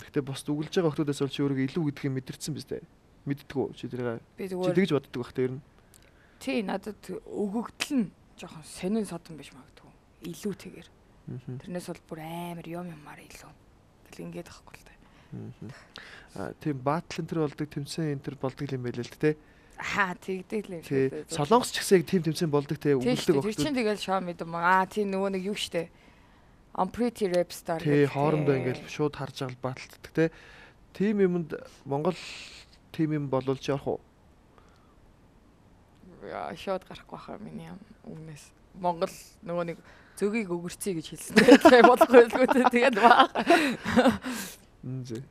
Гэхдээ бос үгэлж байгаа хүмүүсээс бол чи өөрийгөө илүү гэдгийг мэдэрсэн биз дээ. Мэддэггүй чи тэрийг чи тэгж боддог бах тэр нь. Тий надад өгөгдөл нь жоохон сонин содон биш магадгүй. Илүүтэйгээр. Тэрнээс бол бүр амар юмар илүү. Тэгэл ингээд ахгүй л дээ. Тийм батл энэ төр болдог, тэмцэн энэ төр болдог юм байл л дээ. Тэгдэг л юм шиг. Солонгос ч гэсэн тийм тэмцэн болдог те өгүүлдэг өгдөг. Тэр чинь тэгэл шоу мэдэм. Тийм нөгөө нэг юу штэ. I'm pretty rap star гэх. Тий хоорондоо ингээл шууд харж байгаа баталдаг те. Тим юмд Монгол тим юм болуулж явах уу? Яа шууд гарахгүй хаа миний өмнөөс. Монгол нөгөө нэг зөгийг өгөрцөе гэж хэлсэн. Тэгээ болохгүй л гүтээ тэгээд баа.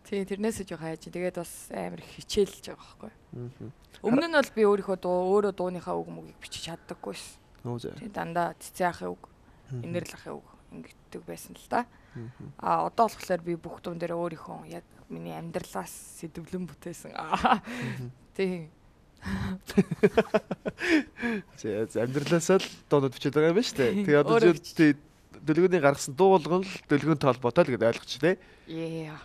Тий тэрнээс жоо хайж. Тэгээд бас амар хичээлж байгаа байхгүй. Өмнө нь бол би өөрөө дууныхаа үг мөгийг бичиж чаддаггүйсэн. Тий дандаа цэцэн ахын үг, инэрл ахын үг ингэдэг байсан л да. Одоо болохоор би бүх дуун дээр өөрийнхөө яг миний амьдралаас сэдвлэн бүтээсэн. Тий. Амьдралаас л дуунууд бичээд байгаа юм байна шүү дээ. Тэгээ одоо зөв дэлгөөний гаргасан дуу болгон л дэлгөөнтэй холбоотой л гэдээ ойлгоч тий. Яа.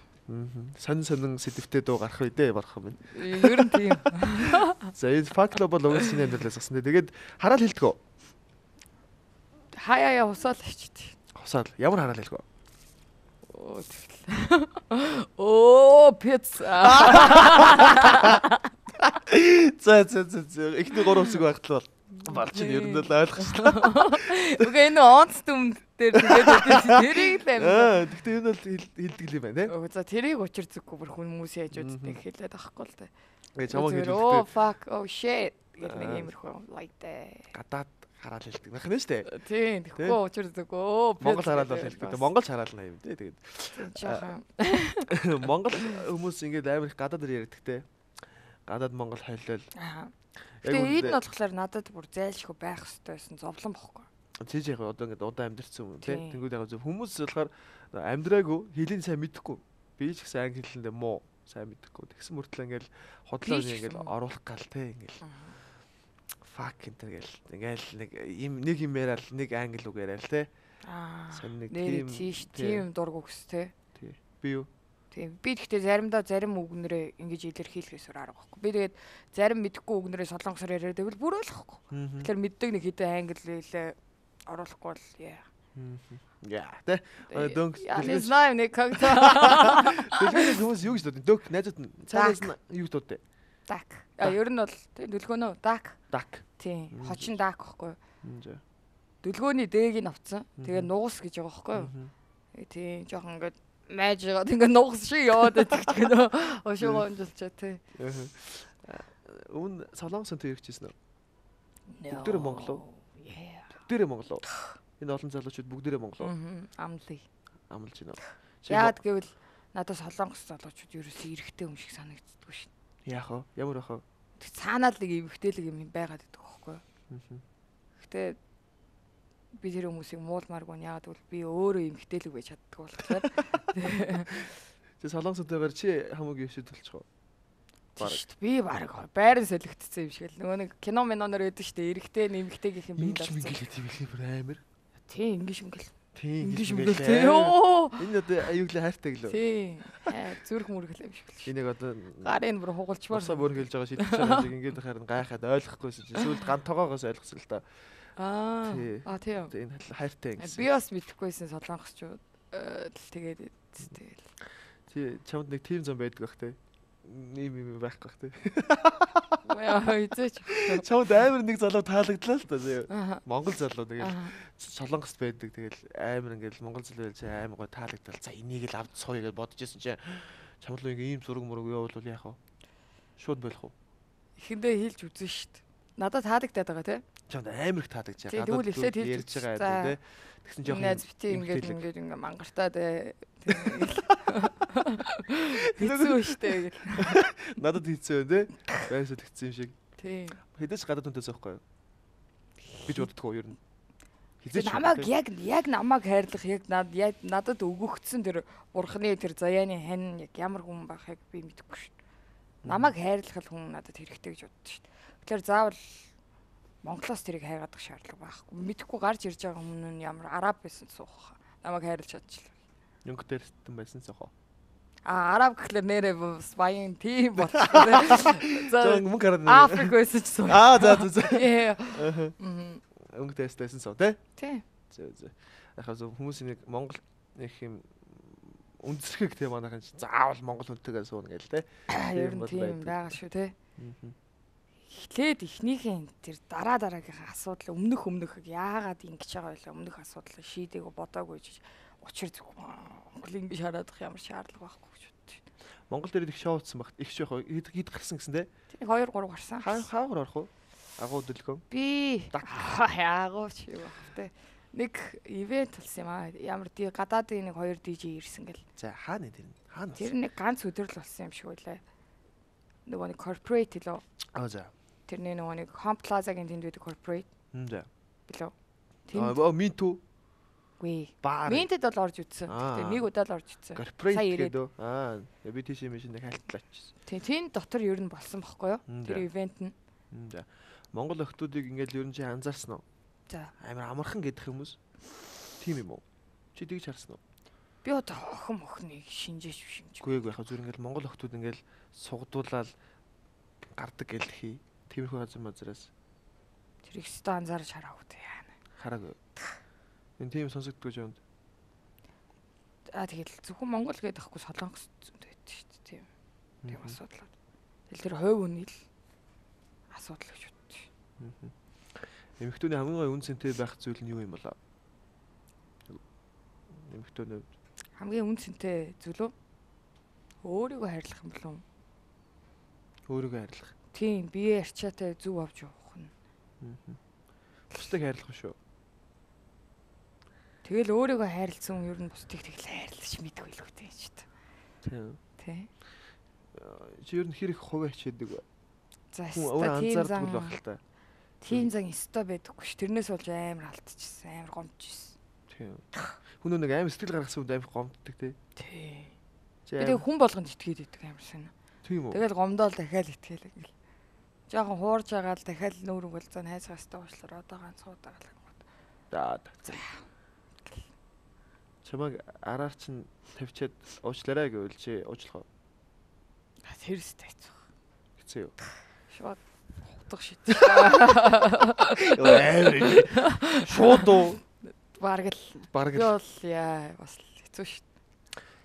Сонин сэдвтэй дуу гарах үедээ болох юм байна. Ер нь тийм. За энэ Fuck Love бол угсаа шинэ амьдралаас гасан. Тэгээд хараал хэлдэг үү? Хаяа усаал авчихдээ. Усаал ямар хараал хэлдэг үү? Пицца. За. Эхний 3 хэсэг багтал бол Барч нь ер нь л ойлгосон. Үгүй энэ онц дүм дээр тэгээд тэрийг л амин. Гэхдээ энэ бол хэлдэг юм байна тий. За тэрийг учир зүггүй бүр хүмүүс яаж үздэг хэлээд авахгүй л дээ. Чамаг хэлдэг. Oh fuck, oh shit гэх нэг юмрхүү лайтай. Гадаад хараал хэлдэг байх нь шүү дээ. Тийм тэгэхгүй учир зүггүй. Монгол хараал бол хэлдэг. Монголч хараал нь юм тий тэгээд. Монгол хүмүүс ингээд амар их гадаад ярьдаг тий. Гадаад Монгол хойлол. Тэгээ энэ болохоор надад бүр зайлшгүй байх хэрэгтэй байсан зовлон бохгүй. Тийж яг одоо ингээд удаан амьдэрсэн юм тий. Тэнгүүд яг зөв хүмүүс болохоор амьдраагүй хэлийг сайн мэдэхгүй. Би ч гэсэн англи хэлэндээ муу сайн мэдэхгүй. Тэгсэн мөртлөө ингээд хотлоо ингээд оруулах гал тий ингээд. Fuck ингээл нэг юм яриад нэг англи үг яриад тий. Сайн нэг тийм дург өгс тий. Би юу? Тийм. Би гэхдээ заримдаа зарим үгнэрээ ингэж илэрхийлэхээс арга байхгүй. Би тэгээд зарим мэдэхгүй үгнэрээ солонгосоор яриад байвал бүр ойлгохгүй. Тэгэхээр мэддэг нэг хэдэн англи хэлээ оруулахгүй бол яа. Яа, тэ. Дөнгөс. Я знаю, нэг как. Дэлгүүрээс хүмүүс юу гэж дуудав? Дök найзууд нь цаанаас нь юу гэж дуудав? Дак. Ер нь бол дүлгөөнөө дак. Дак. Тийм. Хочин дак байхгүй. За. Дүлгөөний дээг нь авцсан. Тэгээ нугас гэж байгаа байхгүй юу? Тийм, жоохон ингээд майж байгаа. Тэгээ нугас шиг яваад байдаг ч гэнэ. Ошоогоо онжилчаа тий. Өмнө солонгос өнтөө ирчихсэн үү? Бүгдээрээ Монгол уу? Бүгдээрээ Монгол уу? Энэ олон залуучууд бүгдээрээ Монгол уу? Амлж байна уу? Яагаад гэвэл надад солонгос залуучууд ерөөсөө эрэхтэй юм шиг санагддаггүй шин. Яах вэ? Ямар ах вэ? Цаанаад нэг эмхтэлэг юм байгаад байдаг байхгүй юу? Гэтэ би тэр хүмүүсийг муулмааргүй нь яагаад гэвэл би өөрөө эмхтэлэг байж чаддаг болохоор. Тэ солонгосдоор чи хамаагүй өвшөд болчихоо. Бараг. Би бараг байран солигдсон юм шиг л нөгөө нэг кино миноноор байдаг штэ эрэхтэй нэмэгтэй гэх юм би болсон. Ингэл тийм их амар. Тийм ингэш мгэл. Тийм ингэш мгэл. Йоо. Энэ одоо аюулгүй хайртай гэлөө. Тийм. Зүрх мөргөл юм шиг л. Энийг одоо гарын бүр хугалчмаар. Усаа бүр хэлж байгаа шийдэж байгаа шиг ингээд харин гайхаад ойлгохгүйсэн чи сүүлд ган тоогоогоос ойлгосон л та. Тийм. Энэ хайртай гэсэн. Би бас мэдэхгүйсэн солонгосчууд тэгээд тэгэл. Чи чамд нэг тим зам байдаг бах те. Ийм байхгүй бах те. Яа эзэж. Чамд амар нэг залуу таалагдлаа л та. Монгол залуу тэгэл солонгост байдаг тэгэл амар ингээл монгол залуу байж амар гой таалагдал. За энийг л авд сууя гэж бодож исэн чи чамд л ингээ ийм зураг мураг явуул яах вэ? Шууд болох уу? Ихэндээ хэлж үзэн штт. Надад таалагдаад байгаа те. Чамд амар их таалагдж байгаа. Тэгвэл эхлээд хэлж байгаа те. Тэгсэн жоохон найз бити ингээд мангартаа те. Хэцүү штэ. Надад хэцүү те. Байсаа тэгсэн юм шиг. Тийм. Хэдэж гадаад хүнтэй зөөхгүй юу? Гэж боддгоо ер нь. Хизээч намайг яг намайг хайрлах яг надад өгөгдсөн тэр бурхны тэр заяаны хань яг ямар хүн байхыг би мэдэхгүй шүү дээ. Намайг хайрлах хүн надад хэрэгтэй гэж боддоо шүү дээ. Тэгэхээр заавал Монголоос тэрийг хайгаадах шаардлага байхгүй. Мэдэхгүй гарч ирж байгаа хүмүүс нь ямар араб байсан суух. Намайг хайрлаж чадчихлаа. Юнг дээртэн байсан суух. Араб гэхлээр нэрээ баян тийм болчихлоо. За мөнгө хараад. Африк байсан ч суу. За. Өнгө дээртэн суу тий? Тий. За. Ахаа хүмүүсийн нэг Монгол нэг юм үндэслэх тийм манайхан заавал Монгол хүнтэйгээ суuna гээл тий. Ер нь тийм байгаа шүү тий. Эхлээд эхнийхэн тэр дараагийнхаа асуудал өмнөх яагаад ингэж байгаа вэ? Өмнөх асуудал шийдээгөө бодоогүй гэж учир зүг Монгол ингэж хараад ямар шаардлага байхгүй гэж бодчих. Монгол дээр их шоу утсан багт их шоу хэд гарсан гэсэн тий? 2 3 гарсан. Хаагаар орох уу? Агуу дэлгөө. Би агууч юу бах тий. Нэг ивент болсон юм аа. Ямар тий гадаадын нэг 2 DJ ирсэн гэл. За хаана тэр нь? Хаана? Тэр нэг ганц өдрөл болсон юм шиг байлаа. Нөгөө нэг corporate лөө. За. Тэрний нөгөө нэг Home Plaza-гийн тэнд байдаг corporate. За. Билүү. Me too. Гүй. Минтэд бол орж үзсэн. Тэгээ нэг удаа л орж үзсэн. Corporate гэдэг. Би тийш юм шиг нэг хайлтлаачихсан. Тийм дотор ер нь болсон байхгүй юу? Тэр ивент нь. За. Монгол охтуудыг ингээл ер нь чи анзаарсан уу? За. Амар амархан гэдэг хүмүүс. Тийм юм уу? Чи тэгж харсан уу? Би одоо охиныг шинжээч биш. Гүй яхаа зүр ингээл монгол охтууд ингээл сугдуулаад гардаг гэлхий. Тиймэрхүү газар мазраас. Тэр их ста анзаарч хараагүй дээ. Хараагүй. Энэ тийм сонсогддог юм. Тэгэл зөвхөн Монгол гэдэг ахгүй солонгос зүйд байдаг шүү дээ. Тийм. Тийм асуудал. Тэгэл тэр хувь хүний л асуудал гэж бодчих. Эмэгтэйний хамгийн үн цэнтэй байх зүйл нь юу юм болоо? Эмэгтэйний хамгийн үн цэнтэй зүйл үү? Өөрийгөө хайрлах юм болов уу? Өөрийгөө хайрлах. Тийм, бие арчаатай зүв авч явах нь. Бусдыг хайрлах шүү. Тэгэл өөрийгөө хайрлсан хүн ер нь бусдыг тэгэл хайрлаж мэдгүй л үгтэй ч та. Тийм. Чи ер нь хэрэг хувиа хичээдэг вэ? За, өөрөө анзаардаг байх л та. Тийм зан өстой байдаггүй ш. Тэрнээс болж амар алдчихсан, амар гомдчихсан. Тийм. Хүн нэг амар сэтгэл гаргасан үед амар гомддог тий. Тийм. Тэгээ хүн болгонд итгээд идэг амар сонио. Тийм үү. Тэгэл гомдоол дахиад итгээл ингээл. Жохон хуурж байгаа л дахиад нүүр өнгөлцөн хайцгаастай уучлаар одоо ганц удаа гал. За. Чамайг араар чинь тавьчаад уучлаарай гэвэл чи уучлах уу? Тэрстэй хэцүү. Хэцүү юу? Шууд утга шít. Шууд уу? Бараг л. Бараг Би л. бол яа бас хэцүү шít.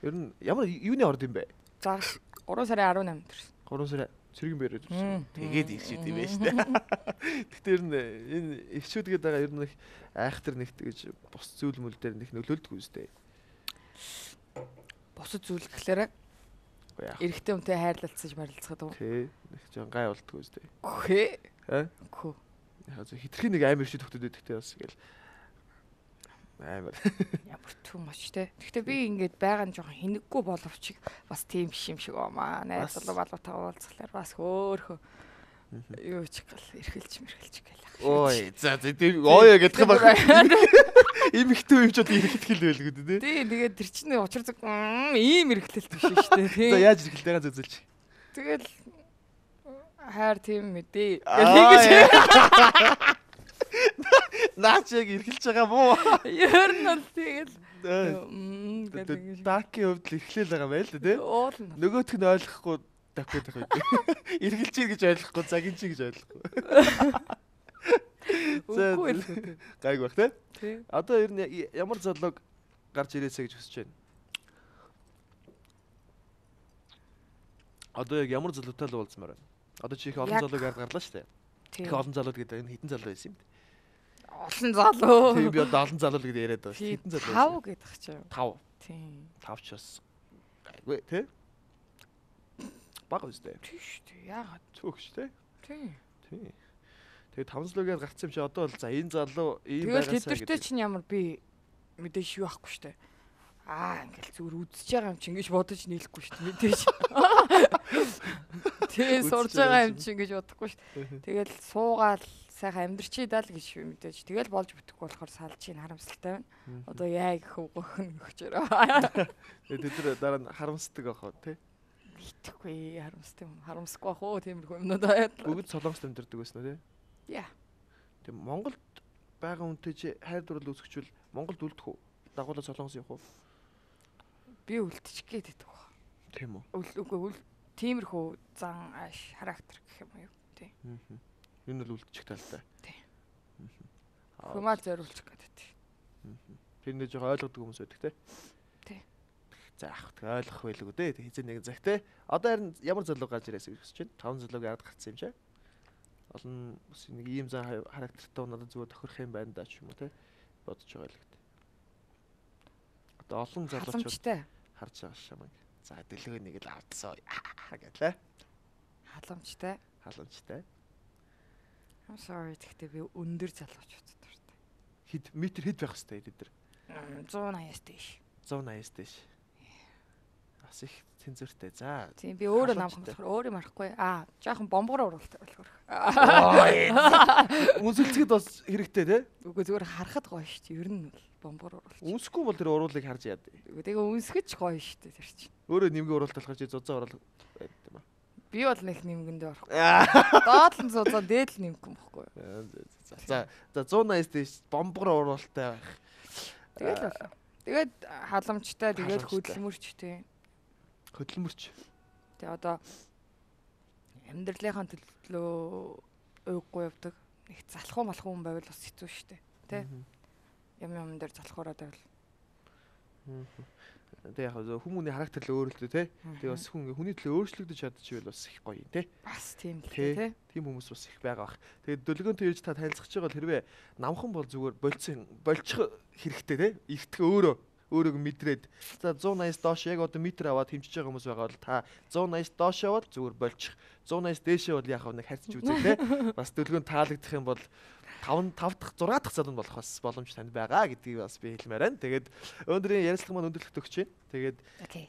Ер нь ямар юуны орд юм бэ? За 3 сарын 18 төрсөн. 3 сарын цэргийн бэрэж ирсэн. Тэгээд иршээд юм байна шүү дээ. Гэхдээ ер нь энэ иршүүдгээд байгаа ер нь их айхтар нэг тэгж бус зүйл мөл дээр нэг нөлөөлдөг үстэй. Бусад зүйл гэхлээрээ эрэгтэй хүнтэй хайрлалцаж марилцахад уу? Тий. Нэг жон гай болдгоо үстэй. Үхээ. Аа? Үхөө. Яг хитрхи нэг амар иршүүд хөлтөд өгдөгтэй бас ингээл амар. Ямар too much те. Гэхдээ би ингээд байгаа нь жоохон хинэггүй боловч бас тийм биш юм шиг баймаа. Найз залуу балуутаа уулзахлаар бас хөөхөө юу ч гал эрхэлж гэлээ. Ой, за тэр ой гэдэг юм байна. Имхтэй юм ч одоо эрхэлтгэл байлгүй дээ. Тий, тэгээд тэр чинь учир зүг ийм эрхлэлт биш шүү дээ. Тий. За яаж эрхэлтэйгээ зөзөлч. Тэгэл хайр тийм мэдээ. Наач яг эрхэлж байгаа мó. Ер нь бол тэгэл Даки хувьд л эрхлээл байгаа байл л дээ. Уулна. Нөгөөх нь ойлгохгүй давхад байх үү. Эргэлж ий гэж ойлгохгүй, загин чи гэж ойлгохгүй. Үгүй л. Гайг баг те. Тий. Одоо ер нь ямар залууг гарч ирээсэй гэж хүсэж байна. Одоо яг ямар залуутай л уулзмаар байна. Одоо чи их олон залууг гарлаа шүү дээ. Их олон залууд гэдэг энэ хитэн залуу байсан юм. Олон залуу. Тийм би одоо олон залуу гэдэг яриад байгаа шүү. Хитэн залуу. 5 гэдэг чинь. 5. Тийм. 5 ч бас гайгүй те. Бага үстэй. Тийш тий. Яагаад Цөөхш те. тий. Тий. Тэгээ 5 залуугаар гарцсан юм чи одоо бол за энэ залуу ийм Тэгэл байгаасаа тэдэртэй чинь ямар би мэдээж юу ахгүй штэ. Ингээл зүгээр үдсэж байгаа юм чи ингэж бодож нийлэхгүй штэ мэдээж. Тэгээ сурж байгаа юм чи ингэж бодохгүй штэ. Тэгэл суугаал сайхан амьдрчий даа л гэж мэдээж. Тэгэл болж бүтэхгүй болохоор салж ийн харамсалтай байна. Одоо яа гэх үгөх нь өгчөөрөө. Тэгээ тэд дараа нь харамсдаг ахаа тий. Итгэхгүй харамстай юм. Харамсахгүй ах уу тиймэрхүү юмнууд байгаад. Бүгд солонгост амьдардаг байсан уу тий? Яа. Тэгээ Монголд байгаа хүнтэй чи хайр дурлал үүсгэжүүл Монголд үлдэх үү? Дагуулаа солонгос явах уу? Би үлдчих гээд байдаг ба. Тийм үү? Үгүй тиймэрхүү зан ааш характер гэх юм уу тий. Энэ бол үлдчих талтай. Тий. Хумаар зориулчих гэдэг. Тэр нэг жоо ойлгодог хүмүүс байдаг тий. Тий. За ах ойлгох байлгүй дээ. Хизээ нэгэн цаг тий. Одоо харин ямар залуу гарч ирээсэй гэж хүсэж байна? 5 залууг яагаад гарцсан юм чи? Олон бас нэг ийм зан характертай надад зүгээр тохирох юм байна даа ч юм уу тий. Бодож байгаа л гэдэг. Одоо олон залуучууд харж байгаа шамаг. За дэлгөө нэг л авдсан гэдлээ. Халамжтай. Халамжтай. I'm sorry гэхдээ би өндөр залуучууд дуртай. Хэд метр хэд байх хэвтэй тэд нар? 180-аас дээш. 180-аас дээш. Бас их цензуртай. За. Тийм би өөрөө намхан болохоор өөрөө марахгүй. Жоохон бомбогоор уруултай болохоор. Үнсэлцгэд бас хэрэгтэй те? Үгүй зүгээр харахад гоё шүү дээ. Ер нь бол бомбогоор уруулж. Үнсэхгүй бол тэр уруулыг харж яад. Тэгээ үнсгэж гоё шүү дээ тэр чинь. Өөрөө нэмгийн уруулт болохоор чи зузаан уруул байдаг юм аа. Би бол нэг нэмгэндээ орохгүй. Доод нь зузаан дээд л нэмэх юм бохгүй юу? За 180 дээш бомбогоор уруултай байх. Тэгээд халамжтай тэгээд хөдөлмөрчтэй. Хөдөлмөрч. Тэгээ одоо амьдралынхаа төлөө уйггүй явдаг. Их залхуу малхуу хүн байвал бас хэцүү шүү дээ. Тэ? Юм дээр залхуураад байвал. Тэгээ яг хүмүүний характер л өөр л дээ тий. Тэгээ бас хүний төлөө өөрчлөгдөж чадчихвэл бас их гоё юм тий. Бас тийм л тий. Тийм хүмүүс бас их байгаа бах. Тэгээ дөлгөөнтэй ирж та танилцах гэж байгаа бол хэрвээ намхан бол зүгээр болчих хэрэгтэй тий. Ихтгэн өөрөөг мэдрээд за 180-аас доош яг одоо метр аваад хэмжиж байгаа хүмүүс байгаа бол та 180-аас доош явал зүгээр болчих. 180-аас дээшээ бол яг нэг харьцаж үзээ тий. Бас дөлгөөн таалагдах юм бол 5 дахь 6 дахь залуу болох бас боломж танд байгаа гэдгийг бас би хэлмээр байна. Тэгээд өнөөдрийн ярилцлага маань өндөрлөлт өгч байна. Тэгээд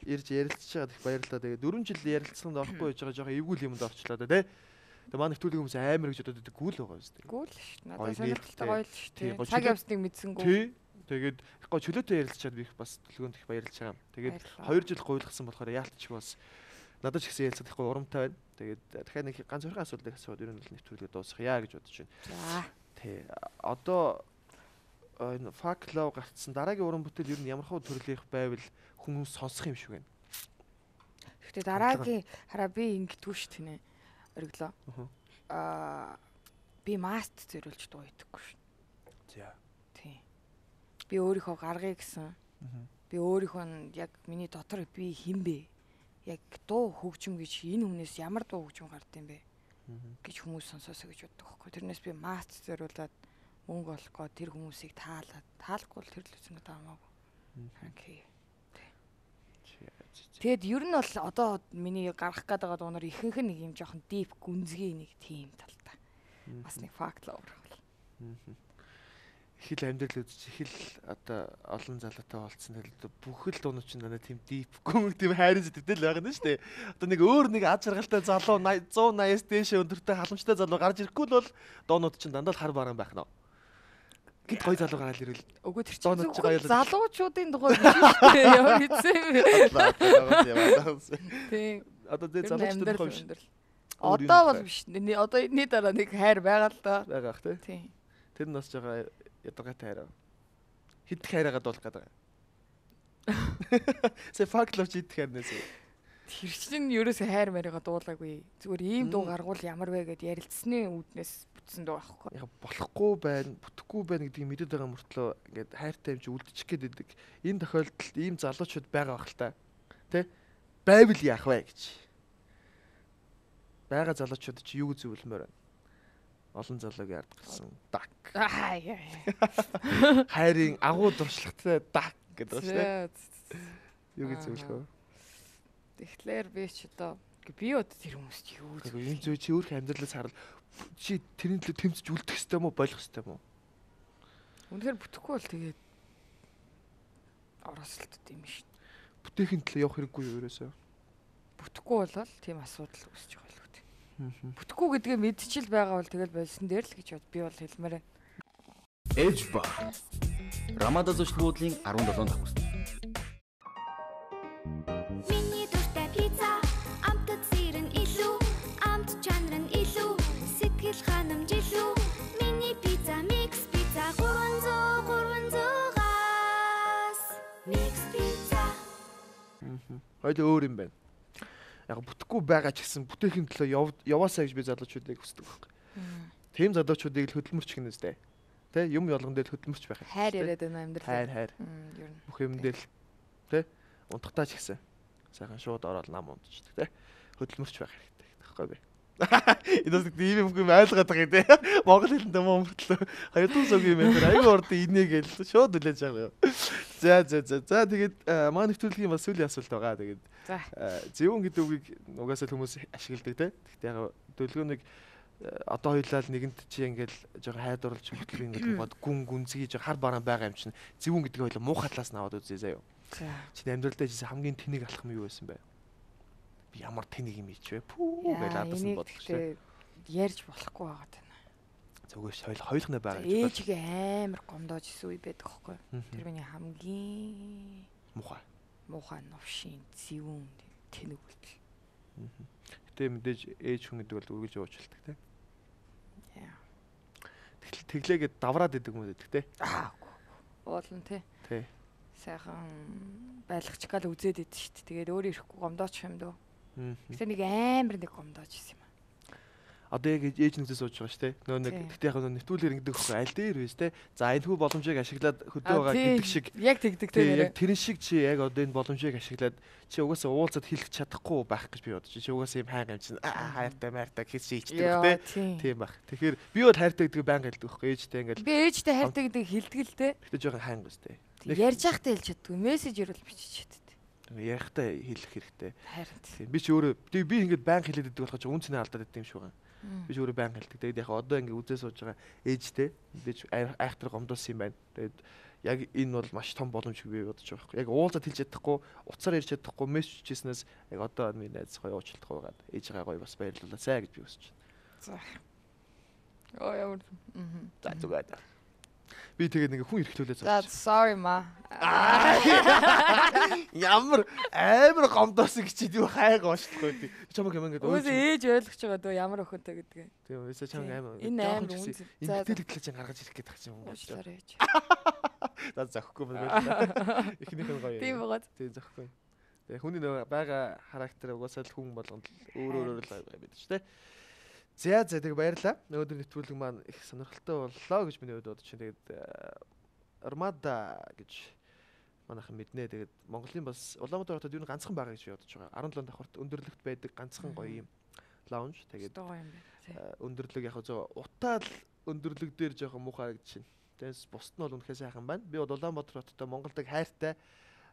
ирж ярилцж байгаад их баярлалаа. Тэгээд 4 жил ярилцлаганд орохгүй байж байгаа жоохон эвгүй юмд орчлоо да тий. Тэгээд манай нэвтрүүлгийн хүмүүс амар гэж бодоод байдаг гүйл байгаа юм шүү дээ. Гүйл шүү дээ. Надад сонирхолтой гоё л шүү дээ. Цаг явсныг мэдсэнгүү. Тий. Тэгээд их гоё чөлөөтэй ярилцчаад би их бас төлгөөнд их баярлж байгаа юм. Тэгээд 2 жил гуйлгасан болохоор яалтчих бас надад ч гэсэн ярилцах их гоё урамтай байна. Тэгээд дахиад нэг ганц хоёр асуултыг асууад ер нь нэвтрүүлгээ дуусгах яа гэж бодож байна. За. Тий. Одоо энэ fuck love гарцсан дараагийн уран бүтээл ер нь ямархуу төрлийнх байвал хүмүүс сонсох юм шиг байна. Гэхдээ дараагийн хараа би ингэдэггүй шүү дээ. Ориглоо. Би маст зөриулж дуу идэхгүй шүү. За. Тийм. Би өөрийнхөө гаргая гэсэн. Би өөрийнхөө нь яг миний дотор би хэн бэ? Яг дуу хөгжим гэж энэ хүнээс ямар дуу хөгжим гард юм бэ? Гэж хүмүүс сонсоосоо гэж боддог байхгүй. Тэрнээс би маст зөриулаад мөнгө олохгоо тэр хүмүүсийг таалахгүй л тэр л үснэ таамаагүй. Окей. Тэгэд ер нь бол одоо миний гаргах гээд байгаа дуунаар ихэнх нь нэг юм жоохон deep гүнзгий нэг тийм талтай. Бас нэг факт л өөрөөр. Их л амьдрал үзэж их л одоо олон залуутай болцсон тэгэл бүх л дуунууд чинь надад тийм deep гүн тийм хайрын сэтгэл байгаа юм шүү дээ. Одоо нэг өөр нэг аз жаргалтай залуу 180-аас дээш өндөртэй халамжтай залуу гарч ирэхгүй л бол дуунууд чинь дандаа л хар бараан байх нь. Гэт гоё залуу гараад ирвэл үгүй тэр чинь залуучуудын тухай биш шүү дээ. Ямар хэцүү юм. Тийм. Одоо зэ залуучуудын тухай биш. Одоо бол биш. Одоо энэний дараа нэг хайр байгаа л да. Байгаа ах тийм. Тэр нь бас жоо ядаргаатай хайр. Хидх хайраагаад болох гэдэг. Сэ fuck love хидх хайрнаас. Тэр чинь ерөөсөө хайр марыгаа дуулаагүй. Зүгээр ийм дуу гаргуул ямар вэ гэд ярилцсны үүднээс бүтсэн дуу байхгүй. Яг болохгүй байна, бүтэхгүй байна гэдгийг мэдээд байгаа мөртлөө ингээд хайртай юм чи үлдчих гээд идэг. Энэ тохиолдолд ийм залуучууд байгаа бах л та. Тэ? Байвал яах вэ гэж. Бага залуучууд чи юу зөвлөмөр байна? Олон залуугийн ард гарсан. Дак. Хайрын агуу дуршлагтай дак гэдэг ба шүү. Юу гэж зөвлөх вэ? Тэгэхээр би ч одоо би одоо тэр хүмүүс чи юу зөв энэ зөв чи өөрх амьдралаас харал чи тэрний төлөө тэмцэж үлдэх хэрэгтэй мó болох хэрэгтэй мó? Үнэхээр бүтэхгүй бол тэгээд оросолтд юм шүү. Бүтээхийн төлөө явах хэрэггүй юу ерөөсөө? Бүтэхгүй болол тийм асуудал үүсэж байгаа л үү. Бүтэхгүй гэдгээ мэдчил байгаа бол тэгэл болсон дээр л гэж би бол хэлмээр байна. Edge Bar. Рамада зочд буудлын 17 дахь бүс. Миний дуртай пицца амтд сэрэн илүү амт чанар нь илүү сэтгэл ханамж илүү миний пицца микс пицца 300-300-аас микс пицца. Хоёул өөр юм байна. Яг бүтэхгүй байгаа ч гэсэн бүтээхийн төлөө яваасаа гэж би залуучуудыг хүсдэг байхгүй. Тийм залуучуудыг л хөдөлмөрч гэнэ үстэй. Тэ юм болгон дээр хөдөлмөрч байх. Хайр яриад байна амьдрал. Хайр. Ер нь. Бүх юм дээр л тэ унтахтаа ч гэсэн сайхан шууд ороод нам унтчихдаг тэ. Хөдөлмөрч байх хэрэгтэй байхгүй би. Энэ бас тийм юм ойлгоод байгаа юм тэ. Монгол хэлэндээ мөн мөртлөө хоёрдугаар цагийн юм байна. Аюу урд инээгээл шууд үлээж байгаа юм. За тэгээд маань нэвтрүүлгийн бас сүүлийн асуулт байгаа. Тэгээд зөвүүн гэдэг үгийг угаасаа хүмүүс ашигладаг те. Гэхдээ яг дөлгөөнийг одоо хоёулаа л нэгэнд чи ингээл жоохон хайдурлж хөтлөг ингээд гүн гүнзгий жоо хар бараан байгаа юм чинь зөвүүн гэдэг хоёулаа муухай талаас нь аваад үзье заяа. Чиний амьдралдаа жисэн хамгийн тэнэг алхам юу байсан бэ? Би ямар тэнэг юм ич вэ? Пүү гэж хадсан бодлоо шүү. Ярьж болохгүй байгаа тань. Зөвхөн хоёулахнаа байгаа гэж. Ээжигээ амар гомдоож исэн үе байдаг байхгүй. Тэр миний хамгийн муухай новшин зөвүүн тэнэг үлдэл. Гэтэ мэдээж ээж хүн гэдэг бол үргэлж уучлалдаг те. Тэглээгээд давраад идэг юм гэдэг те. Уулан те. Тий. Сайхан байлгач гал үзээд идэв шүү дээ. Тэгээд өөр ирэхгүй гомдоочих юм дөө. Гэтэ нэг амар нэг гомдоож исэн юм. Одоо яг ээж нүдээс сууж байгаа шүү дээ. Нөө нэг тэгтээ яг нэвтрүүлгээр ингэдэг хөхгүй аль дээр вэ те. За энэ хүү боломжийг ашиглаад хөдөө байгаа гэдэг шиг. Яг тэгдэг те. Яг тэрэн шиг чи яг одоо энэ боломжийг ашиглаад чи угаасаа уулзаад хэлэх чадахгүй байх гэж би бодож. Чи угаасаа юм хайр юм чинь хайртай майртай гэж шийддэг те. Тийм баг. Тэгэхээр би бол хайртай гэдгийг байнга хэлдэг хөхгүй ээжтэй ингээл. Би ээжтэй хайртай гэдгийг хэлдэг л те. Гэтэ жоохон хайнг өстэй. Ярьж байхдаа хэлж чаддгүй. Мессежээр бол бичиж чаддаг. Ярихтаа хэлэх хэрэгтэй. Харин. Би ч өөрөө би ингэж байнга хэлээд байдаг болохоо үнцний алдаад идэв юм шиг байна. Би ч өөрөө байнга хэлдэг. Тэгээд яг одоо ингэ үзээ сууж байгаа ээжтэй мэдээж айхтар гомдуулсан юм байна. Тэгээд яг энэ бол маш том боломж би бодож байгаа байхгүй. Яг уулзаад хэлж чадахгүй, уцаар ярьж чадахгүй, мессеж хийснээс яг одоо миний найз гоё уучлах байгаад ээжгээ гоё бас баярлуулаасай гэж би хүсэж байна. За. Оо ямар. За зүгээр. Би тэгээд нэг хүн эрхлүүлээ За зурчих. sorry ма. Ямар амар гомдоосон гэж юу хайгаа уушлахгүй би. Чамаг юм ингээд Өөс ээж ойлгож байгаа дөө ямар охинтой гэдгээ. Тийм үсэ чамаг амар. Энэ амар үнэн. Имтэлэгдлэж гаргаж ирэх гэдэг юм уу? Уучлаарай ээж. За зөхгүй байна. Эхнийх нь гоё. Тийм байгаа. Тийм зөхгүй. Тэгээ хүний нөгөө байгаа характер угаасаа л хүн болгонд өөр л байдаг шүү дээ. За тэгээ баярлаа. Өнөөдөр нэвтрүүлэг маань их сонирхолтой боллоо гэж миний хувьд бодож байна. Тэгээд Армада гэж манайхан мэднэ. Тэгээд Монголын бас Улаанбаатар хотод юу нэг ганцхан байгаа гэж би бодож байгаа. 17 давхарт өндөрлөгт байдаг ганцхан гоё юм лаунж. Тэгээд өндөрлөг яг зөө утаал өндөрлөг дээр жоохон муухай гэж байна. Тэгээс бусд нь бол үнэхээр сайхан байна. Би бол Улаанбаатар хотод Монголд хайртай,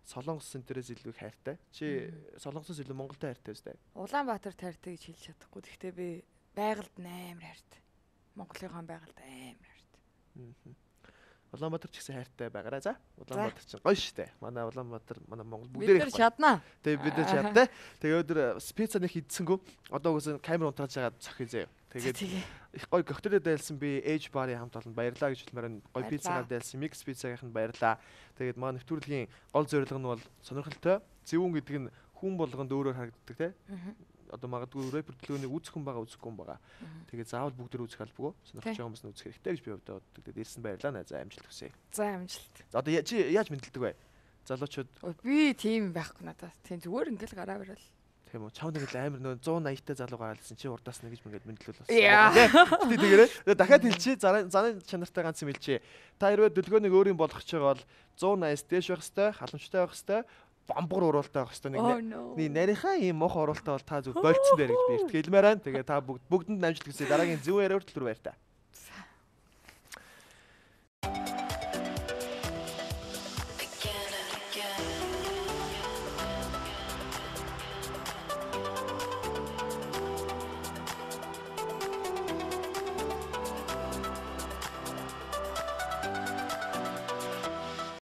Солонгос энтерээс илүү хайртай. Чи Солонгосоос илүү Монголд хайртай үстэй. Улаанбаатар хайртай гэж хэлж чадахгүй. Гэхдээ би байгальд амар хайртай. Монголынхон байгальд амар хайртай. Улаанбаатар ч гэсэн хайртай байгаарай. За. Улаанбаатар ч гоё штэ. Манай Улаанбаатар, манай Монгол Бид бүгдээрээ нар чаднаа. Тэгээ бид нар чадтай. Тэгээ өдөр спица нэг идсэнгүү. Одоо угсаа камер унтрааж байгаа зохиё заяа. Тэгээд их гоё коктейлээ дайлсан би Edge Bar-ийн хамт олон баярлаа гэж хэлмээр гоё пиццагаар дайлсан Mix Pizza-гийнх нь баярлаа. Тэгээд манай нэвтрүүлгийн гол зорилго нь бол сонирхолтой. Зөвүүн гэдэг нь хүн болгонд өөрөөр харагддаг те. Одоо магадгүй рэпер төлөвний үзэх хүн байгаа үзэхгүй хүн байгаа. Тэгээд заавал бүгд үзэх албагүй. Сонирхож байгаа хүмүүс нь үзэх хэрэгтэй гэж би боддог. Тэгээд ирсэн баярлаа наа. За амжилт хүсье. За амжилт. Одоо чи яаж мэдлдэг вэ? Залуучууд би тийм байхгүй надад. Тийм зүгээр ингээл гараа барил. Тийм үү. Чав нэг л амар нөө 180 та залуу гараалсан чи урдаас нэг гэж мэгээд мэдлэл болсон. Яа. Тэгээрээ дахиад хэлчихье. Заны чанартай ганц юм хэлчихье. Та хэрвээ төлгөөнийг өөрийн болгох гэж байгаа бол 180 дээш байх хэвээр, халамжтай байх хэвээр, бамбар уруултай байх хэвээр нэг нарийнхаа ийм мох уруултай бол та зөв болцсон дээр гэж би ихтгэл хэлмээр байна. Тэгээ та бүгдэнд амжилт хүсье. Дараагийн зөв яриа хүртэл баяр та.